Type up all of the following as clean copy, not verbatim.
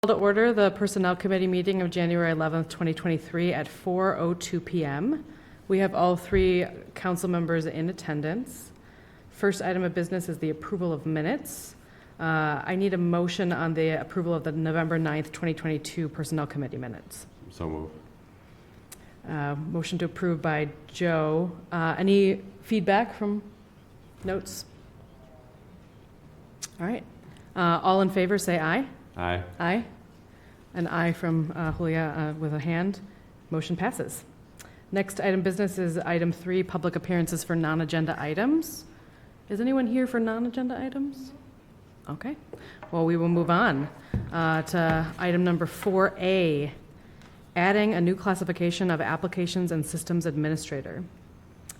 To order the Personnel Committee meeting of January 11th, 2023 at 4:02 p.m. We have all three council members in attendance. First item of business is the approval of minutes. I need a motion on the approval of the November 9th, 2022 Personnel Committee minutes. So moved. Motion to approve by Joe. Any feedback from notes? All right. All in favor, say aye. Aye. Aye. An aye from Julia with a hand. Motion passes. Next item of business is item 3, public appearances for non-agenda items. Is anyone here for non-agenda items? Okay. Well, we will move on to item number 4A, adding a new classification of applications and systems administrator.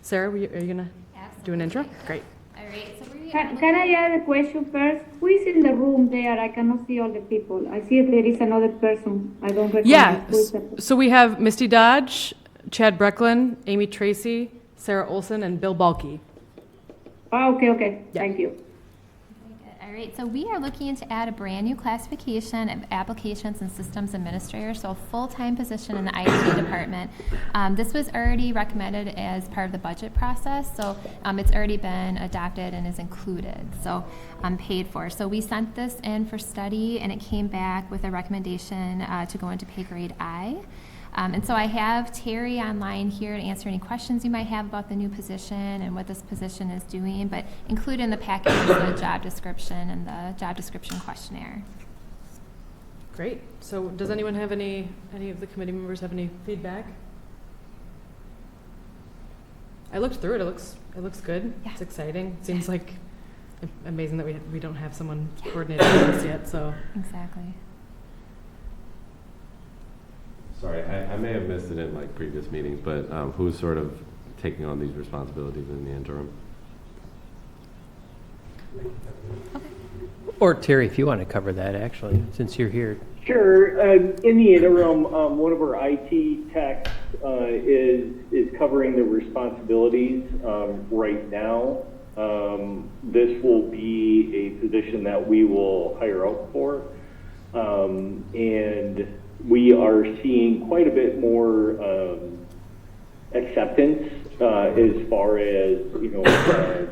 Sarah, are you going to do an intro? Great. All right, so Can I add a question first? Who is in the room there? I cannot see all the people. I see if there is another person. I don't recognize. Yeah, who is that. so we have Misty Dodge, Chad Brecklin, Amy Tracy, Sarah Olson, and Bill Balke. Oh, okay. Yeah. Thank you. very good. All right, so we are looking to add a brand new classification of applications and systems administrator, so a full-time position in the IT department. This was already recommended as part of the budget process, so it's already been adopted and is included, so paid for. So we sent this in for study, and it came back with a recommendation to go into pay grade I. And so I have Terry online here to answer any questions you might have about the new position and what this position is doing, but included in the package is the job description and the job description questionnaire. Great. So does anyone have any of the committee members have any feedback? I looked through it. It looks good. Yeah. It's exciting. Seems like amazing that we don't have someone coordinating this yet. So Exactly. Sorry, I may have missed it in like previous meetings, but who's sort of taking on these responsibilities in the interim? Or Terry, if you want to cover that, actually, since you're here. Sure. In the interim, one of our IT techs is covering the responsibilities right now. This will be a position that we will hire out for, and we are seeing quite a bit more acceptance as far as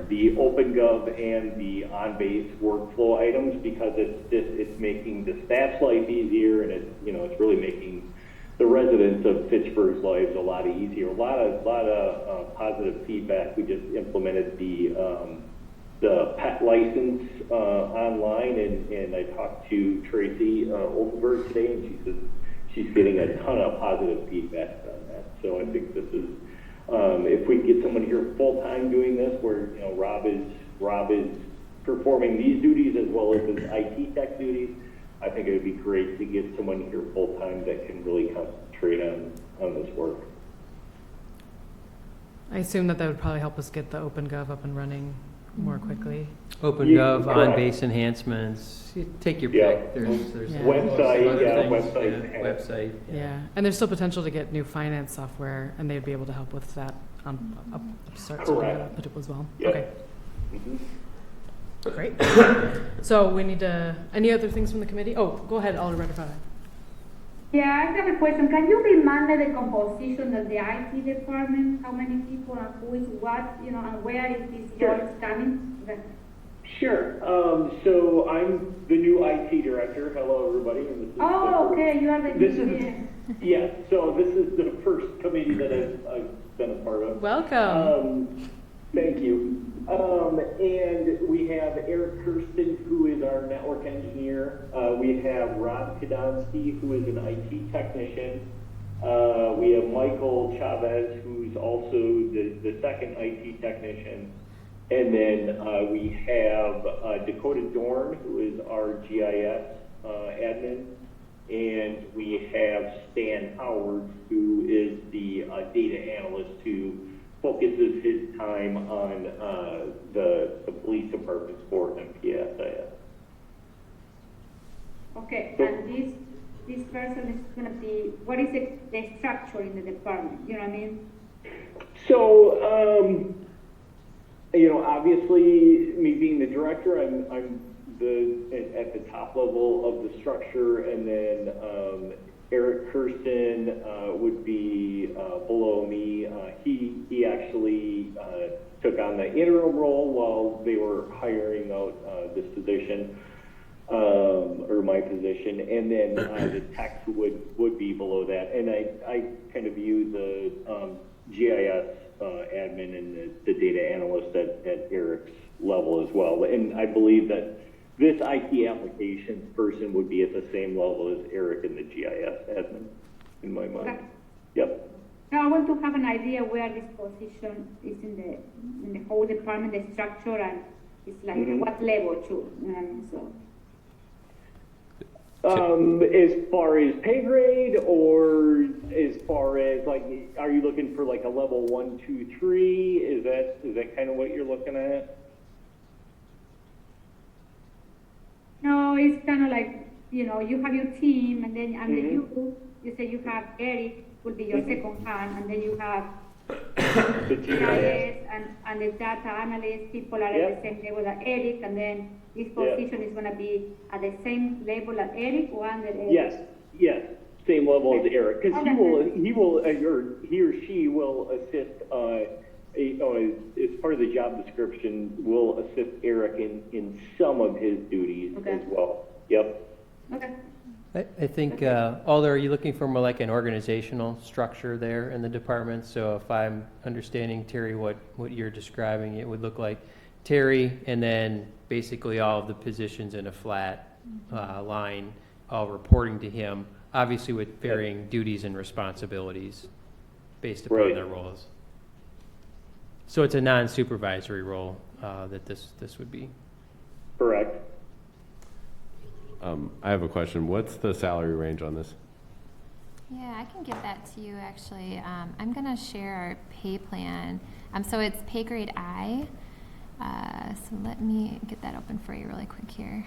the OpenGov and the on-base workflow items, because it's making the staff's life easier, and it's really making the residents of Fitchburg's lives a lot easier. A lot of positive feedback. We just implemented the pet license online, and I talked to Tracy Oldenburg today, and she says she's getting a ton of positive feedback on that. So I think this is, if we get someone here full time doing this, where Rob is performing these duties as well as his IT tech duties, I think it would be great to get someone here full time that can really concentrate on this work. I assume that would probably help us get the OpenGov up and running more quickly. OpenGov, Yeah, on-base enhancements, you take your Yeah. pick. There's Yeah. Website, other yeah, things, website. yeah, website. Yeah, and there's still potential to get new finance software, and they'd be able to help with that upstart Correct. as well. Yeah. Okay, Mhm. great. So we need to, any other things from the committee? Oh, go ahead, Alderman Rafana. Yeah, I have a question. Can you remind me the composition of the IT department? How many people and who is what? And where is this Sure. all coming? Okay. Sure. So I'm the new IT director. Hello, everybody. And this is Oh, okay. You are the This is- yeah. Yeah. So this is the first committee that I've been a part of. Welcome. Thank you. And we have Eric Kirsten, who is our network engineer. We have Rob Kadonsky, who is an IT technician. We have Michael Chavez, who's also the second IT technician. And then we have Dakota Dorn, who is our GIS admin. And we have Stan Howard, who is the data analyst who focuses his time on the police department's for MPSIS. Okay, and this person is going to be, what is the structure in the department? You know what I mean? So, obviously, me being the director, I'm at the top level of the structure, and then Eric Kirsten would be below me. He actually took on the interim role while they were hiring out this position, or my position, and then the techs would be below that. And I kind of view the GIS admin and the data analyst at Eric's level as well. And I believe that this IT applications person would be at the same level as Eric and the GIS admin, in my mind. Okay. Yep. Now I want to have an idea where this position is in the whole department, the structure, and it's like what level too. So. As far as pay grade, or as far as like, are you looking for like a level 1, 2, 3? Is that kind of what you're looking at? No, it's kind of like, you have your team, and then you say you have Eric will be your second hand, and then you have The GIS and the data analyst, people are at the same level as Eric, and then this position is going to be at the same level as Eric or under Eric? Yes, same level as Eric, because he or she will assist, as part of the job description, will assist Eric in some of his duties as well. Yep. Okay. I think, Alder, are you looking for more like an organizational structure there in the department? So if I'm understanding, Terry, what you're describing, it would look like Terry and then basically all of the positions in a flat line, all reporting to him, obviously with varying duties and responsibilities based upon their roles. So it's a non-supervisory role that this would be. Correct. I have a question. What's the salary range on this? Yeah, I can give that to you, actually. I'm going to share our pay plan. So it's pay grade I. So let me get that open for you really quick here.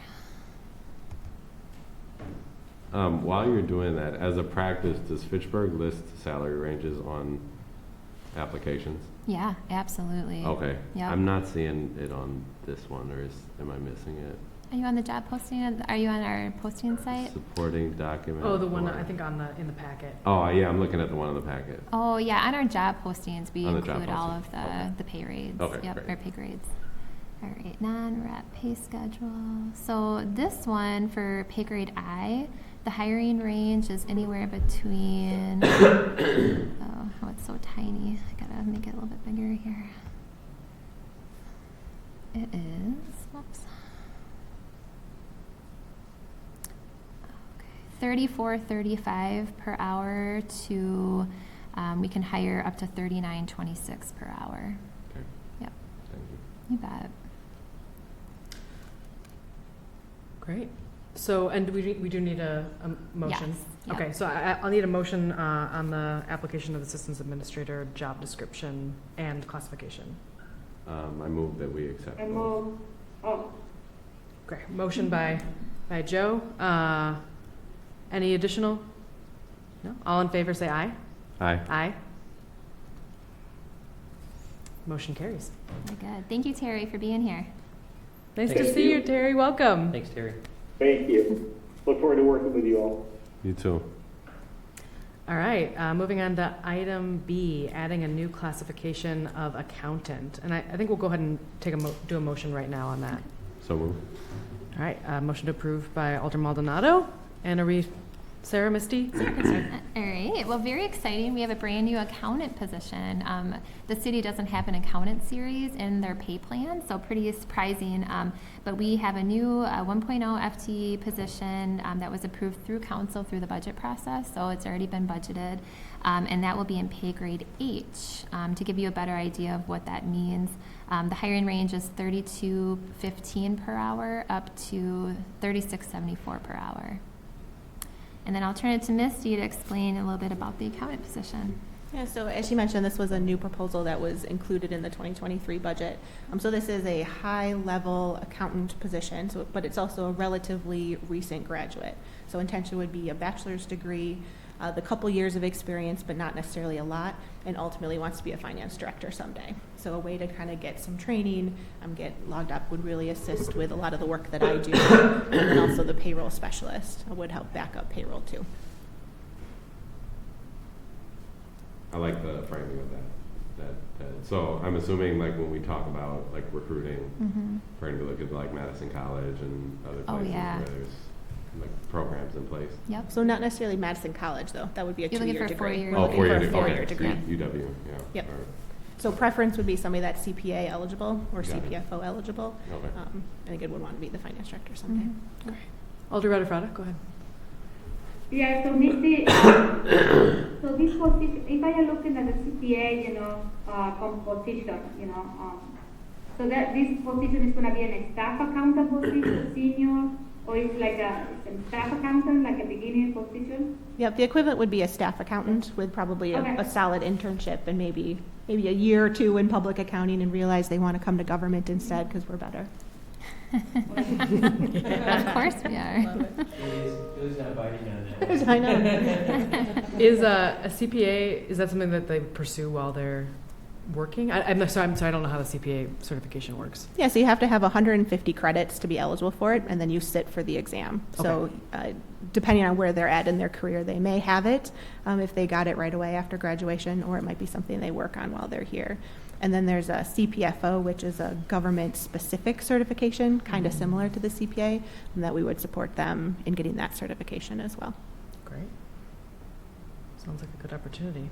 While you're doing that, as a practice, does Fitchburg list salary ranges on applications? Yeah, absolutely. Okay. Yep. I'm not seeing it on this one, or am I missing it? Are you on the job posting? Are you on our posting site? Supporting document. Oh, the one, or- I think in the packet. Oh, yeah, I'm looking at the one in the packet. Oh, yeah, on our job postings, we On the job include all of postings. the pay rates. Okay, Yep, great. our pay grades. All right, non-rep pay schedule. So this one for pay grade I, the hiring range is anywhere between, oh, it's so tiny. I gotta make it a little bit bigger here. It is, whoops. Okay, $34.35 per hour to, we can hire up to $39.26 per hour. Okay, Yep, thank you. you bet. Great. So, and we do need a motion? Yes, yep. Okay, so I'll need a motion on the application of the systems administrator job description and classification. I move that we accept. And both. more, oh, Okay, motion by Joe. Any additional? No? All in favor, say aye. Aye. Aye. Motion carries. Very good. Thank you, Terry, for being here. Nice Thank to see you, Terry. Welcome. Thanks, Terry. Thank you. Look forward to working with you all. You too. All right, moving on to item B, adding a new classification of accountant. And I think we'll go ahead and do a motion right now on that. So move. All right, motion to approve by Alder Maldonado. And are we, Sarah, Misty? All right. Well, very exciting. We have a brand new accountant position. The city doesn't have an accountant series in their pay plan, so pretty surprising. But we have a new 1.0 FTE position that was approved through council through the budget process, so it's already been budgeted. And that will be in pay grade H. To give you a better idea of what that means, the hiring range is $32.15 per hour up to $36.74 per hour. And then I'll turn it to Misty to explain a little bit about the accountant position. Yeah, so as she mentioned, this was a new proposal that was included in the 2023 budget. So this is a high-level accountant position, but it's also a relatively recent graduate. So intention would be a bachelor's degree, the couple years of experience, but not necessarily a lot, and ultimately wants to be a finance director someday. So a way to kind of get some training, get logged up would really assist with a lot of the work that I do. And then also the payroll specialist would help back up payroll too. I like the framing of that. So I'm assuming like when we talk about like recruiting, for anybody look at like Madison College and other Oh, places yeah. where there's like programs in place. Yep. So not necessarily Madison College though, that would be a You're looking two-year for degree. 4 years. We're Oh, looking 4 for year, a four-year okay, degree. UW, yeah. Yep. All right. So preference would be somebody that's CPA eligible or Got it. CPFO eligible. Okay. And again, would want to be the finance director someday. Alder Rutherford, go ahead. Yeah, so Misty, so this position, if I am looking at the CPA, composition, so that this position is going to be a staff accountant position, senior, or it's like a staff accountant, like a beginning position? Yep, the equivalent would be a staff accountant with probably Okay. a solid internship and maybe a year or two in public accounting and realize they want to come to government instead because we're better. Of course we are. Julie's not biting on that. I know. Is a CPA, is that something that they pursue while they're working? I'm sorry, I don't know how the CPA certification works. Yeah, so you have to have 150 credits to be eligible for it, and then you sit for the exam. So depending on where they're at in their career, they may have it if they got it right away after graduation, or it might be something they work on while they're here. And then there's a CPFO, which is a government-specific certification, kind of similar to the CPA, and that we would support them in getting that certification as well. Great. Sounds like a good opportunity.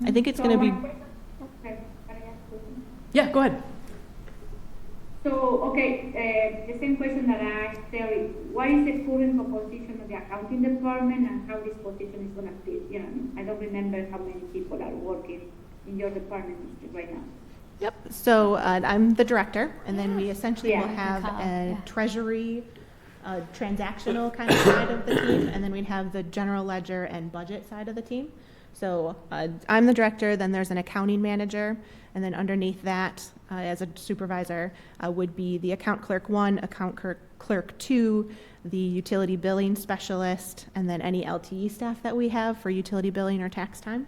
I think it's going to be... Okay, can I ask a question? Yeah, go ahead. So, the same question that I asked Terry, what is the current composition of the accounting department and how this position is going to fit? I don't remember how many people are working in your department right now. Yep. So I'm the director, and then we essentially Yeah. will have Call, a yeah. treasury, transactional kind of side of the team, and then we'd have the general ledger and budget side of the team. So I'm the director, then there's an accounting manager, and then underneath that, as a supervisor, would be the account clerk 1, account clerk 2, the utility billing specialist, and then any LTE staff that we have for utility billing or tax time.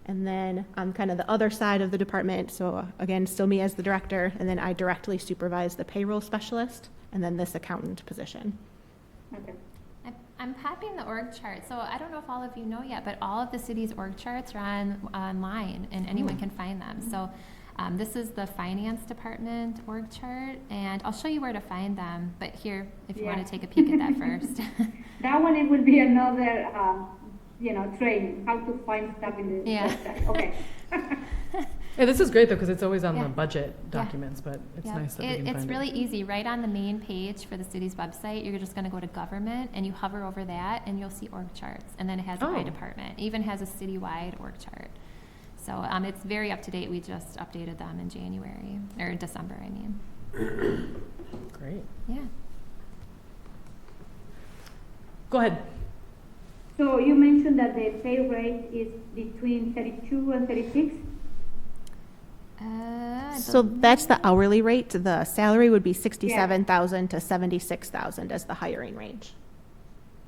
And then I'm kind of the other side of the department, so again, still me as the director, and then I directly supervise the payroll specialist, and then this accountant position. Okay. I'm popping the org chart. So I don't know if all of you know yet, but all of the city's org charts are online, and anyone can find them. So this is the finance department org chart, and I'll show you where to find them. But here, if you want to take a peek at that first. That one, it will be another, training, how to find stuff in the Yeah. website. Okay. Yeah, this is great though, because it's always on Yeah. the budget Yeah. documents, but it's Yeah. nice that we can It's find really it. easy. Right on the main page for the city's website, you're just going to go to government, and you hover over that, and you'll see org charts. And then it has my Oh. department. It even has a citywide org chart. So it's very up to date. We just updated them in January, or December, I mean. Great. Yeah. Go ahead. So you mentioned that the pay rate is between 32 and 36? I So believe- that's the hourly rate. The salary would be 67,000 to 76,000 as the hiring range.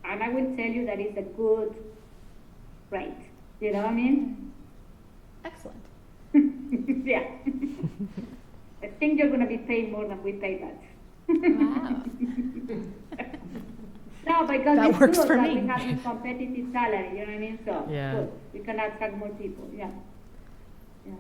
And I will tell you that it's a good rate. You know what I mean? Excellent. Yeah. I think you're going to be paying more than we pay that. Wow. No, because That it's works good for that me. we have a competitive salary, you know what I mean? So Yeah. good. We can attract more people, yeah.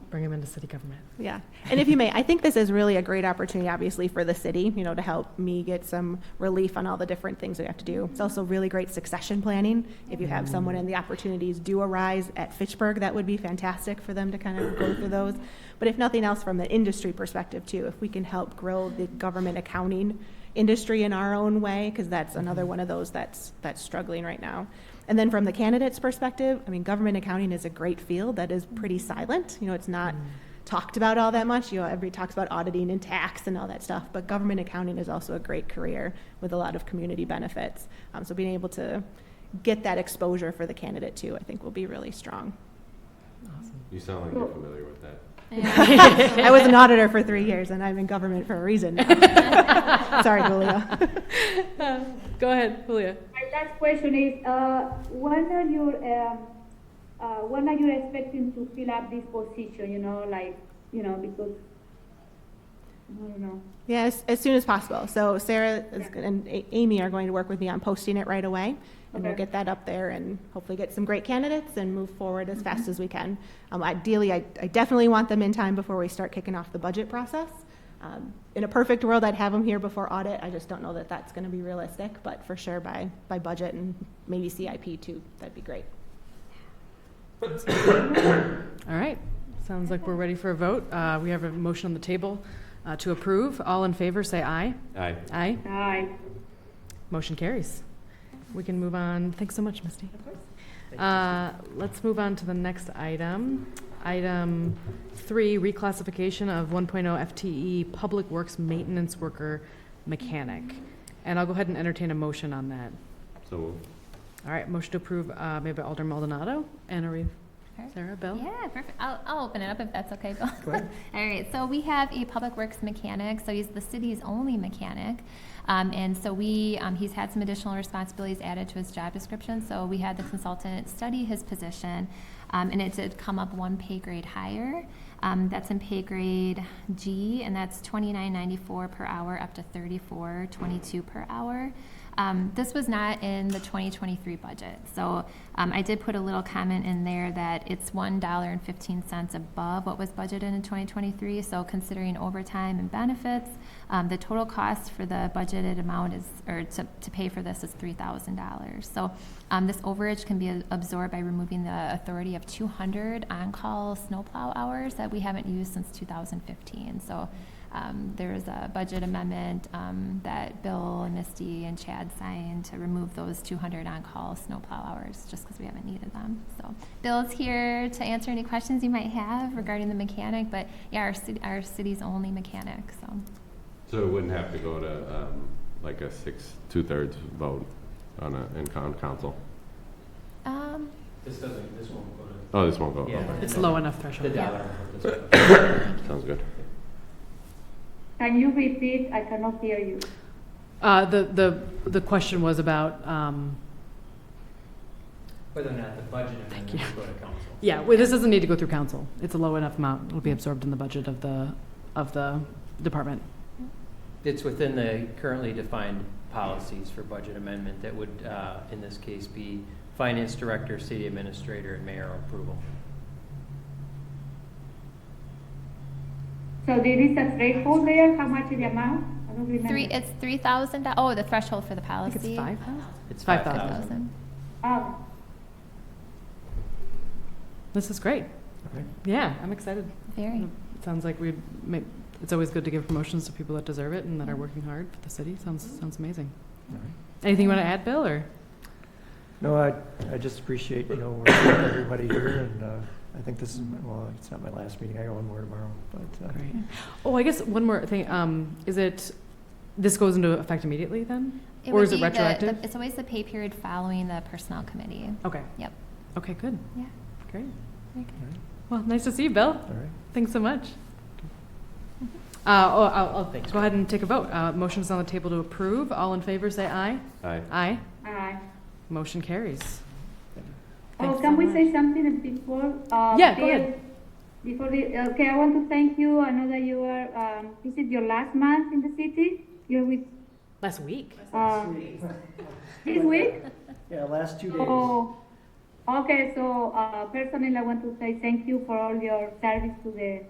Bring them into city government. Yeah. And if you may, I think this is really a great opportunity, obviously, for the city, to help me get some relief on all the different things we have to do. It's also really great succession planning. If you have someone and the opportunities do arise at Fitchburg, that would be fantastic for them to kind of go through those. But if nothing else, from the industry perspective, too, if we can help grow the government accounting industry in our own way, because that's another one of those that's struggling right now. And then from the candidate's perspective, government accounting is a great field that is pretty silent. It's not talked about all that much. Everybody talks about auditing and tax and all that stuff, but government accounting is also a great career with a lot of community benefits. So being able to get that exposure for the candidate too, I think will be really strong. Awesome. You sound like you're familiar with that. Yeah. I was an auditor for 3 years and I'm in government for a reason now. Sorry, Julia. Go ahead, Julia. I the last question is, when are you expecting to fill up this position, because, I don't know. Yes, as soon as possible. So Sarah and Amy are going to work with me on posting it right away, and we'll Okay. get that up there and hopefully get some great candidates and move forward as fast as we can. Ideally, I definitely want them in time before we start kicking off the budget process. In a perfect world, I'd have them here before audit. I just don't know that that's going to be realistic, but for sure by budget and maybe CIP too, that'd be great. All right, sounds like we're ready for a vote. We have a motion on the table to approve. All in favor, say aye. Aye. Aye. Aye. Motion carries. We can move on. Thanks so much, Misty. Let's move on to the next item. Item 3, reclassification of 1.0 FTE Public Works Maintenance Worker Mechanic. And I'll go ahead and entertain a motion on that. So moved. All right, motion to approve made by Alderman Maldonado. Anna Reeve, Alright. Sarah, Bill? Yeah, perfect. I'll open it up if that's okay, Bill. Go ahead. All right, so we have a public works mechanic, so he's the city's only mechanic. And so he's had some additional responsibilities added to his job description, so we had the consultant study his position, and it did come up one pay grade higher. That's in pay grade G, and that's $29.94 per hour up to $34.22 per hour. This was not in the 2023 budget, so I did put a little comment in there that it's $1.15 above what was budgeted in 2023, so considering overtime and benefits, the total cost for the budgeted amount is, or to pay for this is $3,000. So this overage can be absorbed by removing the authority of 200 on-call snowplow hours that we haven't used since 2015. So there is a budget amendment that Bill and Misty and Chad signed to remove those 200 on-call snowplow hours just because we haven't needed them. So Bill's here to answer any questions you might have regarding the mechanic, but yeah, our city's only mechanic. So it wouldn't have to go to like a 2/3 vote in council? This won't go to. Oh, this won't go. Yeah. Okay. It's low enough threshold. The dollar. Sounds good. Can you repeat? I cannot hear you. The question was about, Whether or not the budget amendment you. will go to council. yeah, well, this doesn't need to go through council. It's a low enough amount. It'll be absorbed in the budget of the department. It's within the currently defined policies for budget amendment that would, in this case, be finance director, city administrator, and mayor approval. So there is a threshold there? How much is the amount? I don't remember. It's $3,000. Oh, the threshold for the I policy. think it's 5,000. It's 5,000. 5,000. Oh, This is great. Okay. Yeah, I'm excited. Very. It sounds like it's always good to give promotions to people that deserve it and that are working hard for the city. Sounds amazing. Anything you want to add, Bill, or? No, I just appreciate, working with everybody here, and I think this is, well, it's not my last meeting, I got one more tomorrow, but. Great. Oh, I guess one more thing, this goes into effect immediately then? Or would is it be retroactive? it's always the pay period following the personnel committee. Okay. Yep. Okay, good. Yeah. Great. Very good. Well, nice to see you, Bill. All right. Thanks so much. I'll go ahead and take a vote. Motion's on the table to approve. All in favor, say aye. Aye. Aye. aye. Motion carries. Oh, Thanks can so we much. say something before? Yeah, go ahead. Okay, I want to thank you. I know that you are, this is your last month in the city. You're with, Last week. this week? Yeah, last 2 days. Oh, okay. So personally, I want to say thank you for all your service to the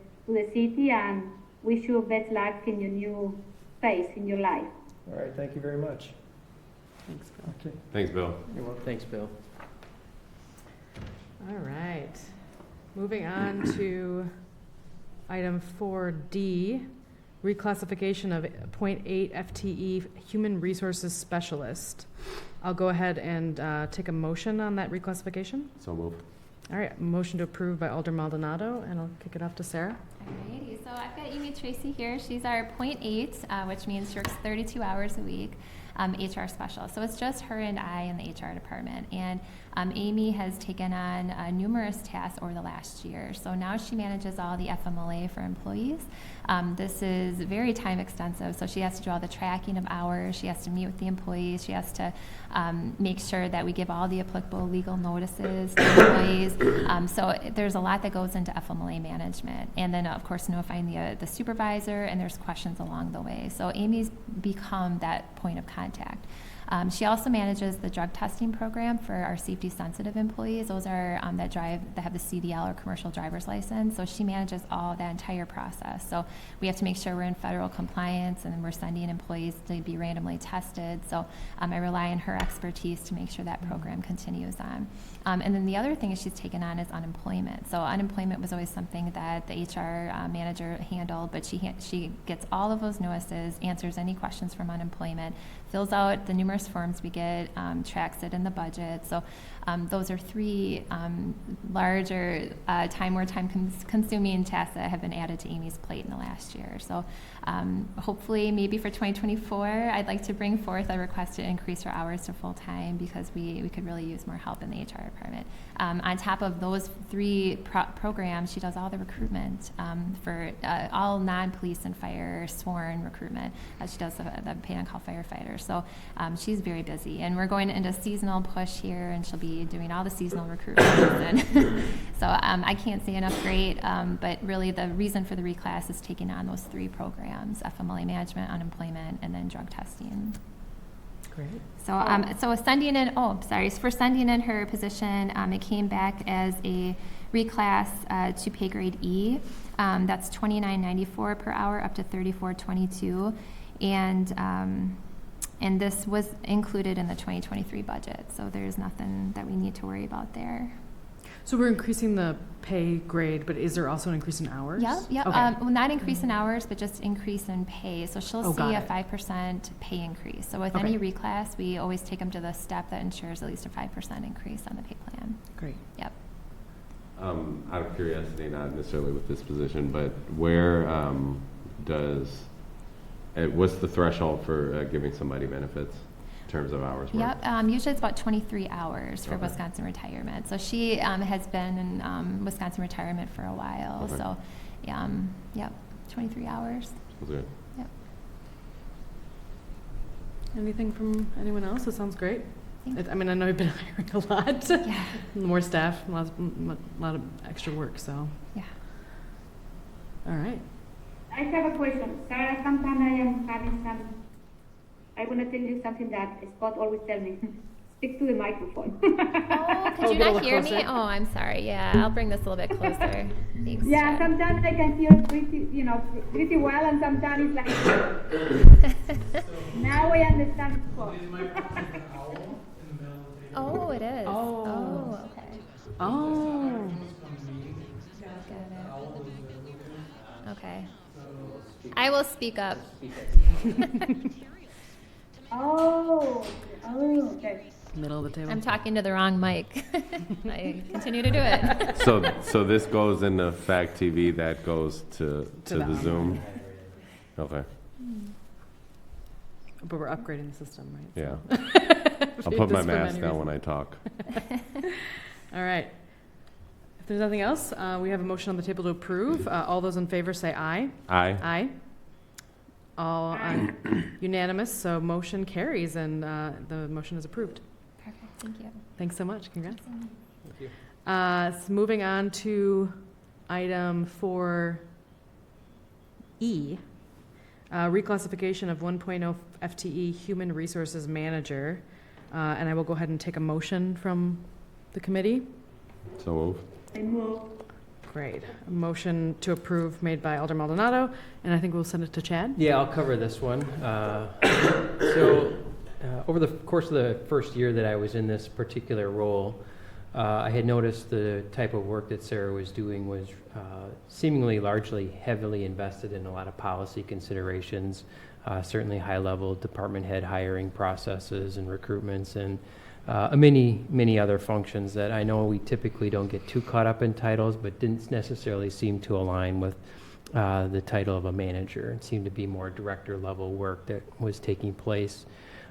city and wish you best luck in your new phase in your life. All right, thank you very much. Thanks, Bill. Okay. Thanks, Bill. You're welcome. Thanks, Bill. All right. Moving on to item 4D, reclassification of .8 FTE Human Resources Specialist. I'll go ahead and take a motion on that reclassification. So moved. All right, motion to approve by Alder Maldonado, and I'll kick it off to Sarah. Alrighty, so I've got Amy Tracy here. She's our .8, which means she works 32 hours a week, HR specialist. So it's just her and I in the HR department. And Amy has taken on numerous tasks over the last year. So now she manages all the FMLA for employees. This is very time extensive, so she has to do all the tracking of hours, she has to meet with the employees, she has to make sure that we give all the applicable legal notices to employees. So there's a lot that goes into FMLA management. And then, of course, notifying the supervisor, and there's questions along the way. So Amy's become that point of contact. She also manages the drug testing program for our safety-sensitive employees. Those are that have the CDL or commercial driver's license. So she manages all that entire process. So we have to make sure we're in federal compliance, and then we're sending employees to be randomly tested. So I rely on her expertise to make sure that program continues on. And then the other thing she's taken on is unemployment. So unemployment was always something that the HR manager handled, but she gets all of those notices, answers any questions from unemployment, fills out the numerous forms we get, tracks it in the budget. So those are three larger, more time-consuming tasks that have been added to Amy's plate in the last year. So hopefully, maybe for 2024, I'd like to bring forth a request to increase her hours to full-time, because we could really use more help in the HR department. On top of those three programs, she does all the recruitment for all non-police and fire sworn recruitment. She does the paid-on-call firefighters. So she's very busy, and we're going into a seasonal push here, and she'll be doing all the seasonal recruitment. So I can't say enough great, but really the reason for the reclass is taking on those three programs: FMLA management, unemployment, and then drug testing. Great. So sending in, for sending in her position, it came back as a reclass to pay grade E. That's $29.94 per hour up to $34.22, and this was included in the 2023 budget. So there's nothing that we need to worry about there. So we're increasing the pay grade, but is there also an increase in hours? Yep. Okay. Well, not increase in hours, but just increase in pay. So she'll see a 5% pay increase. So with any reclass, we always take them to the step that ensures at least a 5% increase on the pay plan. Great. Yep. Out of curiosity, not necessarily with this position, but where what's the threshold for giving somebody benefits in terms of hours worked? Yep. Usually it's about 23 hours for Wisconsin retirement. So she has been in Wisconsin retirement for a while. Okay. So, yep, 23 hours. Sounds good. Yep. Anything from anyone else? That sounds great. Thank I mean, I know you've been hiring a lot. Yeah. More staff, a lot of extra work, so. Yeah. All right. I have a question. Sarah, sometimes I am having I want to tell you something that Scott always tells me. Speak to the microphone. Oh, could you get a not little hear me? closer. Oh, I'm sorry. Yeah, I'll bring this a little bit closer. Thanks. Yeah, Jen. sometimes I can hear pretty well, and sometimes it's like, now I understand Scott. Oh, it is. Oh. Okay. Oh. Got it. Okay. I will speak up. Okay. Middle of the table. I'm talking to the wrong mic. I continue to do it. So this goes into Fact TV. That goes to the the Zoom. Okay. But we're upgrading the system, right? Yeah. So. I'll put my Just for mask many down when reasons. I talk. All right. If there's nothing else, we have a motion on the table to approve. All those in favor say aye. Aye. Aye. All unanimous, so motion carries, and the motion is approved. Perfect. Thank you. Thank so much. Congrats. Thank you. So moving on to item 4E, reclassification of 1.0 FTE Human Resources Manager. And I will go ahead and take a motion from the committee. So move. I move. Great. A motion to approve made by Alder Maldonado, and I think we'll send it to Chad. Yeah, I'll cover this one. Over the course of the first year that I was in this particular role, I had noticed the type of work that Sarah was doing was seemingly largely heavily invested in a lot of policy considerations, certainly high-level department head hiring processes and recruitments, and many other functions that I know we typically don't get too caught up in titles, but didn't necessarily seem to align with the title of a manager. It seemed to be more director-level work that was taking place.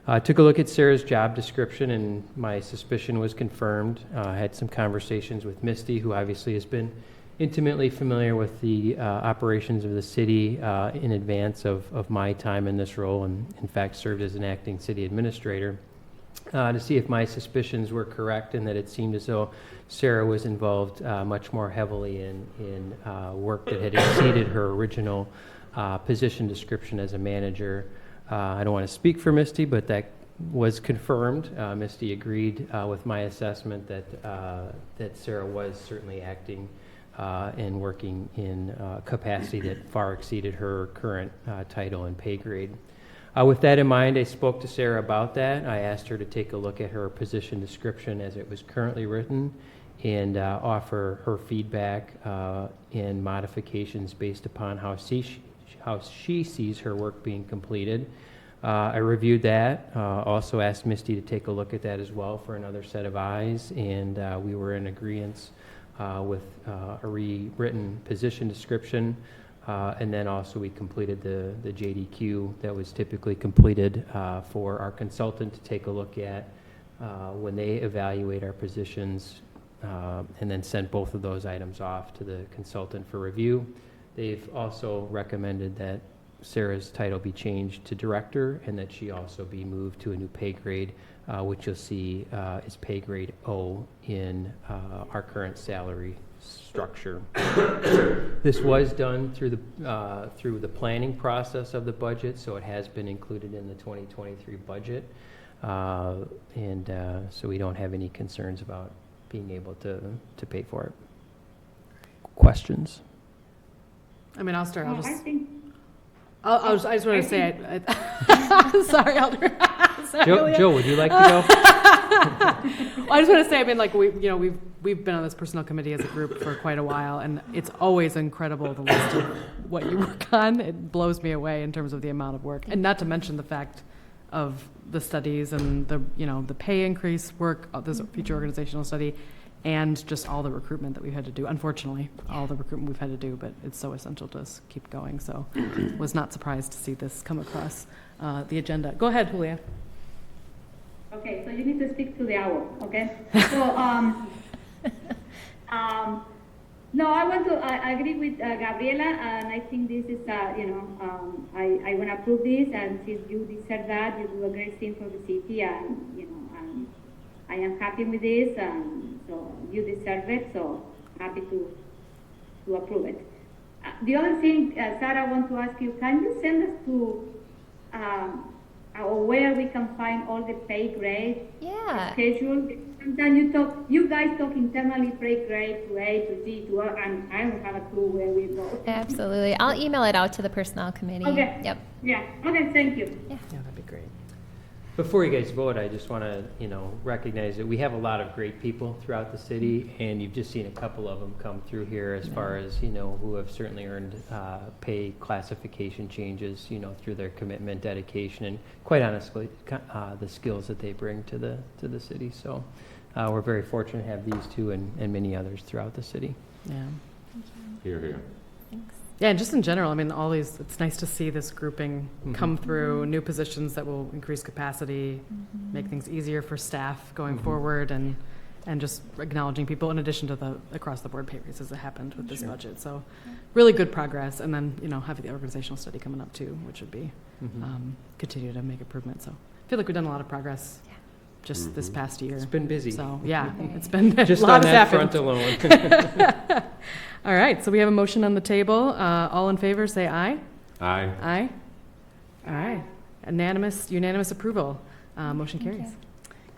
I took a look at Sarah's job description, and my suspicion was confirmed. I had some conversations with Misty, who obviously has been intimately familiar with the operations of the city in advance of my time in this role, and in fact served as an acting city administrator, to see if my suspicions were correct and that it seemed as though Sarah was involved much more heavily in work that had exceeded her original position description as a manager. I don't want to speak for Misty, but that was confirmed. Misty agreed with my assessment that Sarah was certainly acting and working in capacity that far exceeded her current title and pay grade. With that in mind, I spoke to Sarah about that. I asked her to take a look at her position description as it was currently written and offer her feedback and modifications based upon how she sees her work being completed. I reviewed that, also asked Misty to take a look at that as well for another set of eyes, and we were in agreement with a rewritten position description, and then also we completed the JDQ that was typically completed for our consultant to take a look at when they evaluate our positions, and then sent both of those items off to the consultant for review. They've also recommended that Sarah's title be changed to director and that she also be moved to a new pay grade, which you'll see is pay grade O in our current salary structure. This was done through the planning process of the budget, so it has been included in the 2023 budget, and so we don't have any concerns about being able to pay for it. Questions? I mean, I'll start. I think I just want to say, sorry, Alder. Joe, would you like to go? I just want to say, I mean, like we've been on this personnel committee as a group for quite a while, and it's always incredible the list of what you work on. It blows me away in terms of the amount of work, and not to mention the fact of the studies and the pay increase work, this future organizational study, and just all the recruitment that we've had to do. Unfortunately, all the recruitment we've had to do, but it's so essential to us keep going. So was not surprised to see this come across the agenda. Go ahead, Julia. Okay, so you need to speak to the owl, okay? So, no, I agree with Gabriela, and I think this is, I want to approve this, and since you deserve that, you do a great thing for the city, and, I am happy with this, so you deserve it, so happy to approve it. The other thing, Sarah, I want to ask you, can you send us to where we can find all the pay grade schedule? Sometimes you guys talk internally pay grade to A to G to R, and I don't have a clue where we go. Absolutely. I'll email it out to the personnel committee. Okay. Yep. Yeah. Okay. Thank you. Yeah, that'd be great. Before you guys vote, I just want to, recognize that we have a lot of great people throughout the city, and you've just seen a couple of them come through here as far as, who have certainly earned pay classification changes, through their commitment, dedication, and quite honestly, the skills that they bring to the city. So we're very fortunate to have these two and many others throughout the city. Yeah. Here, here. Thanks. Yeah, and just in general, I mean, it's nice to see this grouping come through, new positions that will increase capacity, make things easier for staff going forward, and just acknowledging people in addition to the across-the-board pay raises that happened with this budget. So really good progress, and then, having the organizational study coming up too, which would be continue to make improvement. So I feel like we've done a lot of progress just this past year. It's been busy. So yeah, it's been Just a lot on has that happened. front alone. All right, so we have a motion on the table. All in favor, say aye. Aye. Aye. All right. Unanimous approval. Motion Thank carries. you.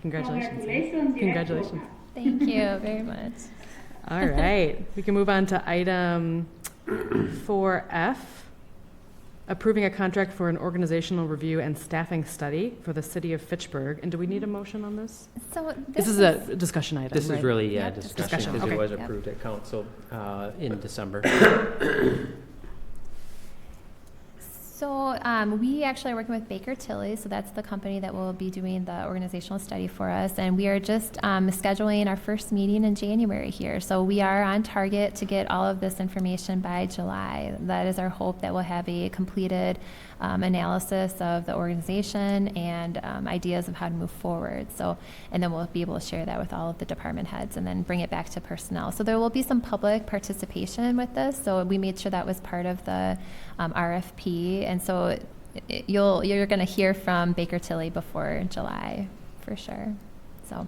Congratulations. Congratulations. Congratulations. Thank you very much. All right. We can move on to item 4F, approving a contract for an organizational review and staffing study for the city of Fitchburg. And do we need a motion on this? So This is a discussion item, This is right? really, Yep, discussion, because okay. it was Yep. approved at council in December. So we actually are working with Baker Tilly, so that's the company that will be doing the organizational study for us, and we are just scheduling our first meeting in January here. So we are on target to get all of this information by July. That is our hope, that we'll have a completed analysis of the organization and ideas of how to move forward. So, and then we'll be able to share that with all of the department heads and then bring it back to personnel. So there will be some public participation with this. So we made sure that was part of the RFP. And so you're going to hear from Baker Tilly before July for sure. So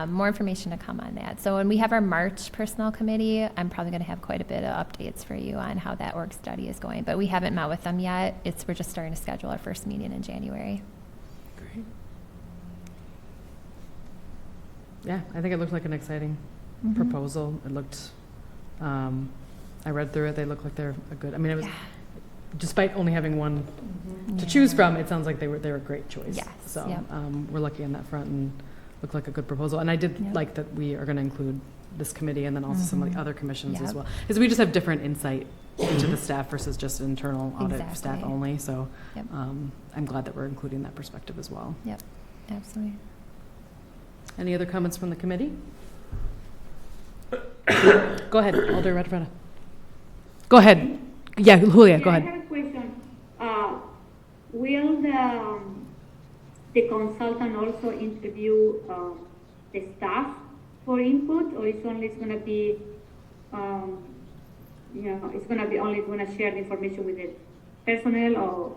more information to come on that. So when we have our March personnel committee, I'm probably going to have quite a bit of updates for you on how that org study is going. But we haven't met with them yet. We're just starting to schedule our first meeting in January. Great. Yeah, I think it looked like an exciting Mhm. proposal. It looked, I read through it, they look like they're a good, I mean, it was, despite only having one to choose from, it sounds like they were a great choice. Yes, So yep. we're lucky on that front and looked like a good proposal. And I did Yep. like that we are going to include this committee and then also some of the other commissions as Yep. well. Because we just have different insight into the staff versus just internal audit staff Exactly. only. So Yep. I'm glad that we're including that perspective as well. Yep, absolutely. Any other comments from the committee? Go ahead, Alder Radfreda. Go ahead. Yeah, Julia, go I ahead. have a question. Will the consultant also interview the staff for input, or it's only going to be, it's going to be only going to share the information with the personnel, or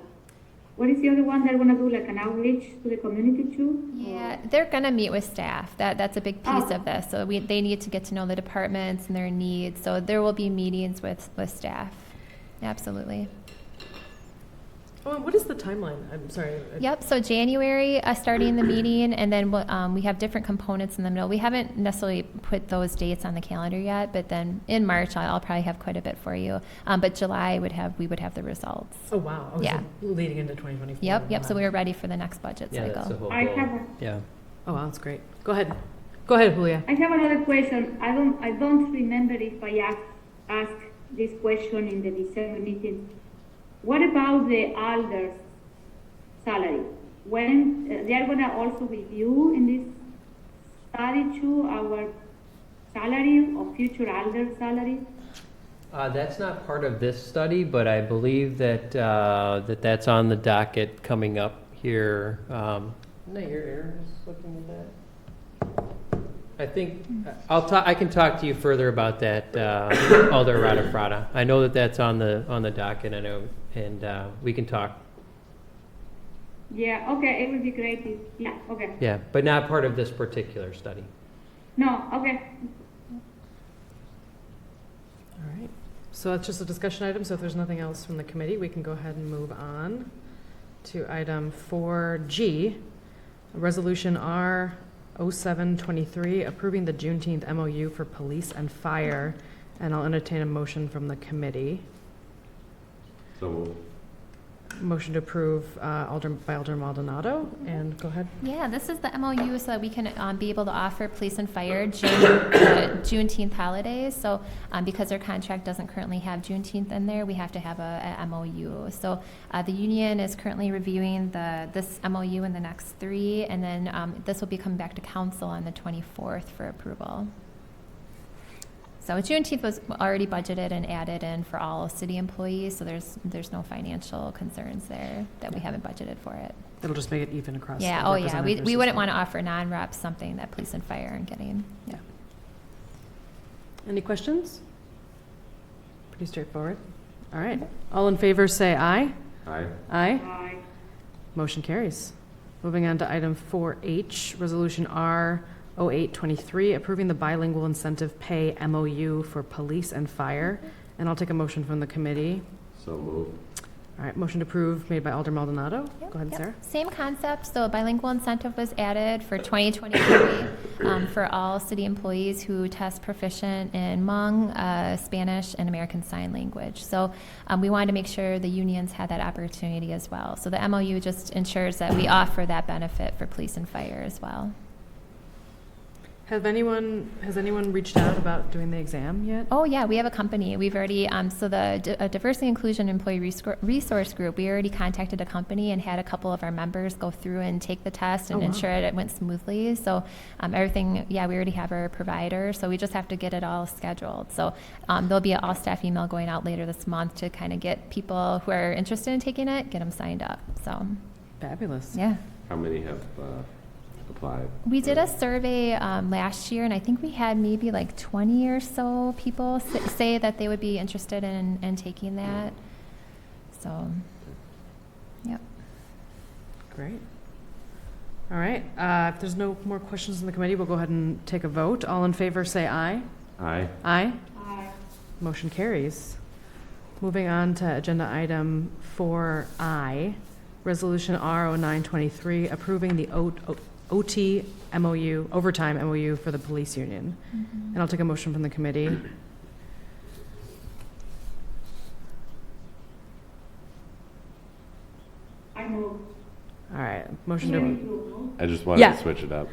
what is the other one they're going to do, like an outreach to the community too? Yeah, they're going to meet with staff. That's a big piece Oh. of this. So they need to get to know the departments and their needs. So there will be meetings with staff. Absolutely. Oh, what is the timeline? I'm sorry. Yep, so January, starting the meeting, and then we have different components in the middle. We haven't necessarily put those dates on the calendar yet, but then in March, I'll probably have quite a bit for you. But July, we would have the results. Oh, wow. Okay, Yeah. so leading into 2024. Yep, so we were ready for the next budget Yeah, that's the cycle. whole I goal. have Yeah. Oh, wow, that's great. Go ahead. Go ahead, Julia. I have another question. I don't remember if I asked this question in the December meeting. What about the alders' salary? When they are going to also review in this study too our salary or future alder salary? That's not part of this study, but I believe that that's on the docket coming up here. No, your Aaron is looking at that. I think I can talk to you further about that, Alder Radafrada. I know that that's on the docket. I know, and we can talk. Yeah. Okay. It would be great. Yeah. Okay. Yeah, but not part of this particular study. No. Okay. All right. So that's just a discussion item. So if there's nothing else from the committee, we can go ahead and move on to item 4G, Resolution R 0723, approving the Juneteenth MOU for police and fire. And I'll entertain a motion from the committee. So moved. Motion to approve by Alder Maldonado. And go ahead. Yeah, this is the MOU so that we can be able to offer police and fire Juneteenth holidays. So because their contract doesn't currently have Juneteenth in there, we have to have a MOU. So the union is currently reviewing this MOU in the next 3, and then this will be coming back to council on the 24th for approval. So Juneteenth was already budgeted and added in for all city employees, so there's no financial concerns there that we haven't budgeted for it. It'll just make it even across. Yeah, the oh yeah, representatives we as wouldn't well. want to offer non-reps something that police and fire aren't getting. Yeah. Any questions? Pretty straightforward. All right. All in favor, say aye. Aye. Aye. Aye. Motion carries. Moving on to item 4H, Resolution R 0823, approving the bilingual incentive pay MOU for police and fire. And I'll take a motion from the committee. So moved. All right, motion to approve made by Alder Maldonado. Yep, Go ahead, yep. Sarah. Same concept, so a bilingual incentive was added for 2023 for all city employees who test proficient in Hmong, Spanish, and American Sign Language. So we wanted to make sure the unions had that opportunity as well. So the MOU just ensures that we offer that benefit for police and fire as well. Has anyone reached out about doing the exam yet? Oh, yeah, we have a company. We've already, so the Diversity Inclusion Employee Resource Group, we already contacted a company and had a couple of our members go through and take the test and Oh, wow. ensure it went smoothly. So everything, yeah, we already have our provider, so we just have to get it all scheduled. So there'll be an all-staff email going out later this month to kind of get people who are interested in taking it, get them signed up. So, Fabulous. yeah. How many have applied? We did a survey last year, and I think we had maybe like 20 or so people say that they would be interested in taking that. So, yep. Great. All right. If there's no more questions in the committee, we'll go ahead and take a vote. All in favor, say aye. Aye. Aye. Aye. Motion carries. Moving on to agenda item 4I, Resolution R0923, approving the OT MOU, overtime MOU for the police union. And I'll take a motion from the committee. I move. All right, motion to, I just wanted Yeah. to switch it up.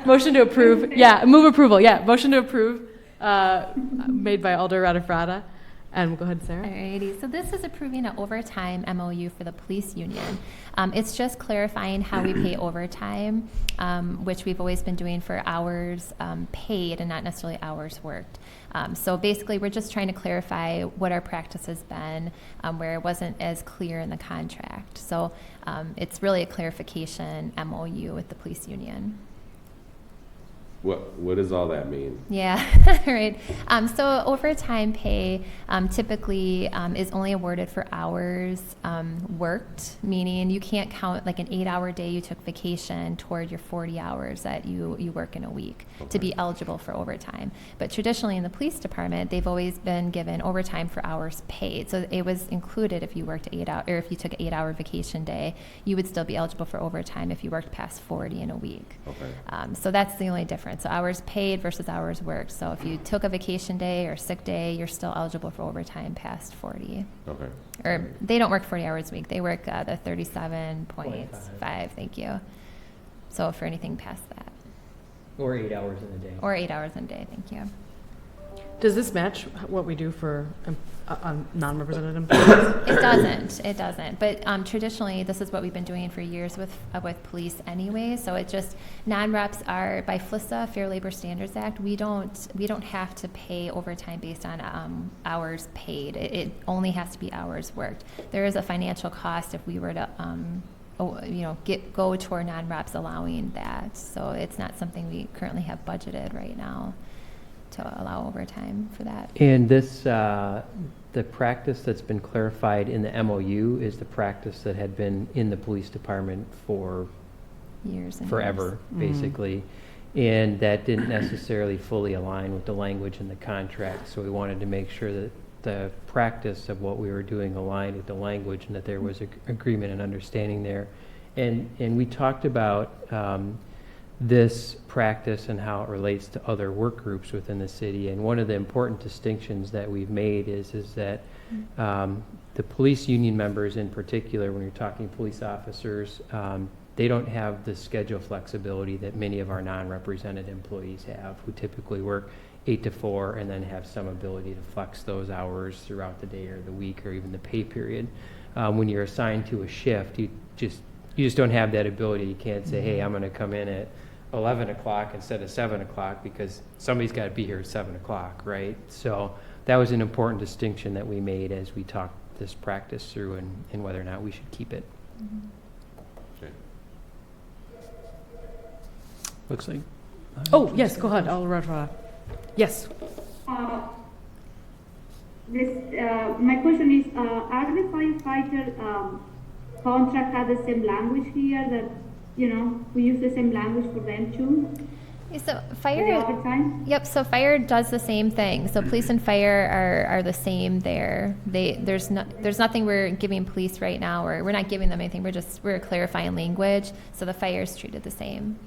motion to approve, yeah, move approval, yeah, motion to approve, made by Alder Radifrada. And we'll go ahead, Sarah. Alrighty, so this is approving an overtime MOU for the police union. It's just clarifying how we pay overtime, which we've always been doing for hours paid and not necessarily hours worked. So basically, we're just trying to clarify what our practice has been, where it wasn't as clear in the contract. So it's really a clarification MOU with the police union. What does all that mean? Yeah, right. So overtime pay typically is only awarded for hours worked, meaning you can't count like an 8-hour day you took vacation toward your 40 hours that you work in a week to be eligible for overtime. But traditionally in the police department, they've always been given overtime for hours paid. So it was included if you worked 8 hours, or if you took an 8-hour vacation day, you would still be eligible for overtime if you worked past 40 in a week. Okay. So that's the only difference. So hours paid versus hours worked. So if you took a vacation day or sick day, you're still eligible for overtime past 40. Okay. Or they don't work 40 hours a week. They work the 37.5. Thank you. So for anything past that. Or 8 hours in a day. Or 8 hours in a day. Thank you. Does this match what we do for non-represented employees? It doesn't. But traditionally, this is what we've been doing for years with police anyway. So it just, non-reps are, by FLISA, Fair Labor Standards Act, we don't have to pay overtime based on hours paid. It only has to be hours worked. There is a financial cost if we were to go toward non-reps allowing that. So it's not something we currently have budgeted right now to allow overtime for that. And this, the practice that's been clarified in the MOU is the practice that had been in the police department for Years and forever, basically. And that didn't necessarily fully align with the language in the contract. So we wanted to make sure that the practice of what we were doing aligned with the language and that there was agreement and understanding there. And we talked about this practice and how it relates to other work groups within the city. And one of the important distinctions that we've made is that the police union members in particular, when you're talking police officers, they don't have the schedule flexibility that many of our non-represented employees have, who typically work 8 to 4 and then have some ability to flex those hours throughout the day or the week or even the pay period. When you're assigned to a shift, you just don't have that ability. You can't say, hey, I'm going to come in at 11 o'clock instead of 7 o'clock because somebody's got to be here at 7 o'clock, right? So that was an important distinction that we made as we talked this practice through and whether or not we should keep it. Okay. Looks like. Oh, yes, go ahead, Alder Radifrada. Yes. My question is, are the firefighter contract have the same language here that, we use the same language for them too? So For the fire, overtime? yep. So fire does the same thing. So police and fire are the same there. There's nothing we're giving police right now, or we're not giving them anything. We're clarifying language. So the fire is treated the same.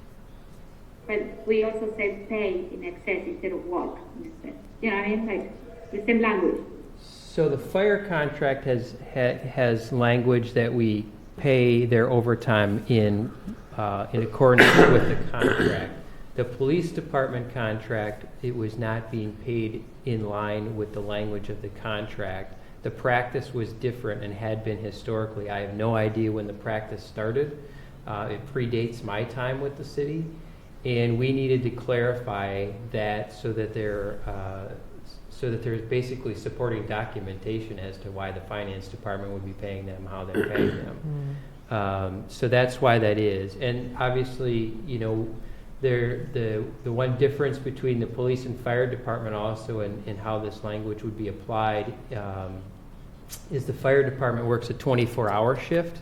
But we also say pay in excess instead of work instead. You know what I mean? Like the same language. So the fire contract has language that we pay their overtime in accordance with the contract. The police department contract, it was not being paid in line with the language of the contract. The practice was different and had been historically. I have no idea when the practice started. It predates my time with the city, and we needed to clarify that so that there's basically supporting documentation as to why the finance department would be paying them, how they're paying them. So that's why that is. And obviously, the one difference between the police and fire department also and how this language would be applied is the fire department works a 24-hour shift,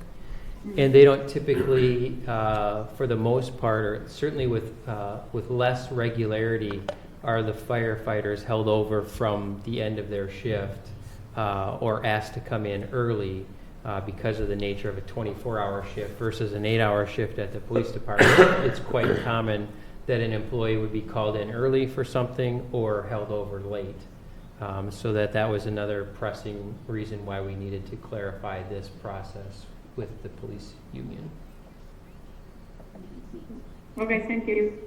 and they don't typically, for the most part, or certainly with less regularity, are the firefighters held over from the end of their shift or asked to come in early because of the nature of a 24-hour shift versus an 8-hour shift at the police department. It's quite common that an employee would be called in early for something or held over late. So that was another pressing reason why we needed to clarify this process with the police union. Okay, thank you.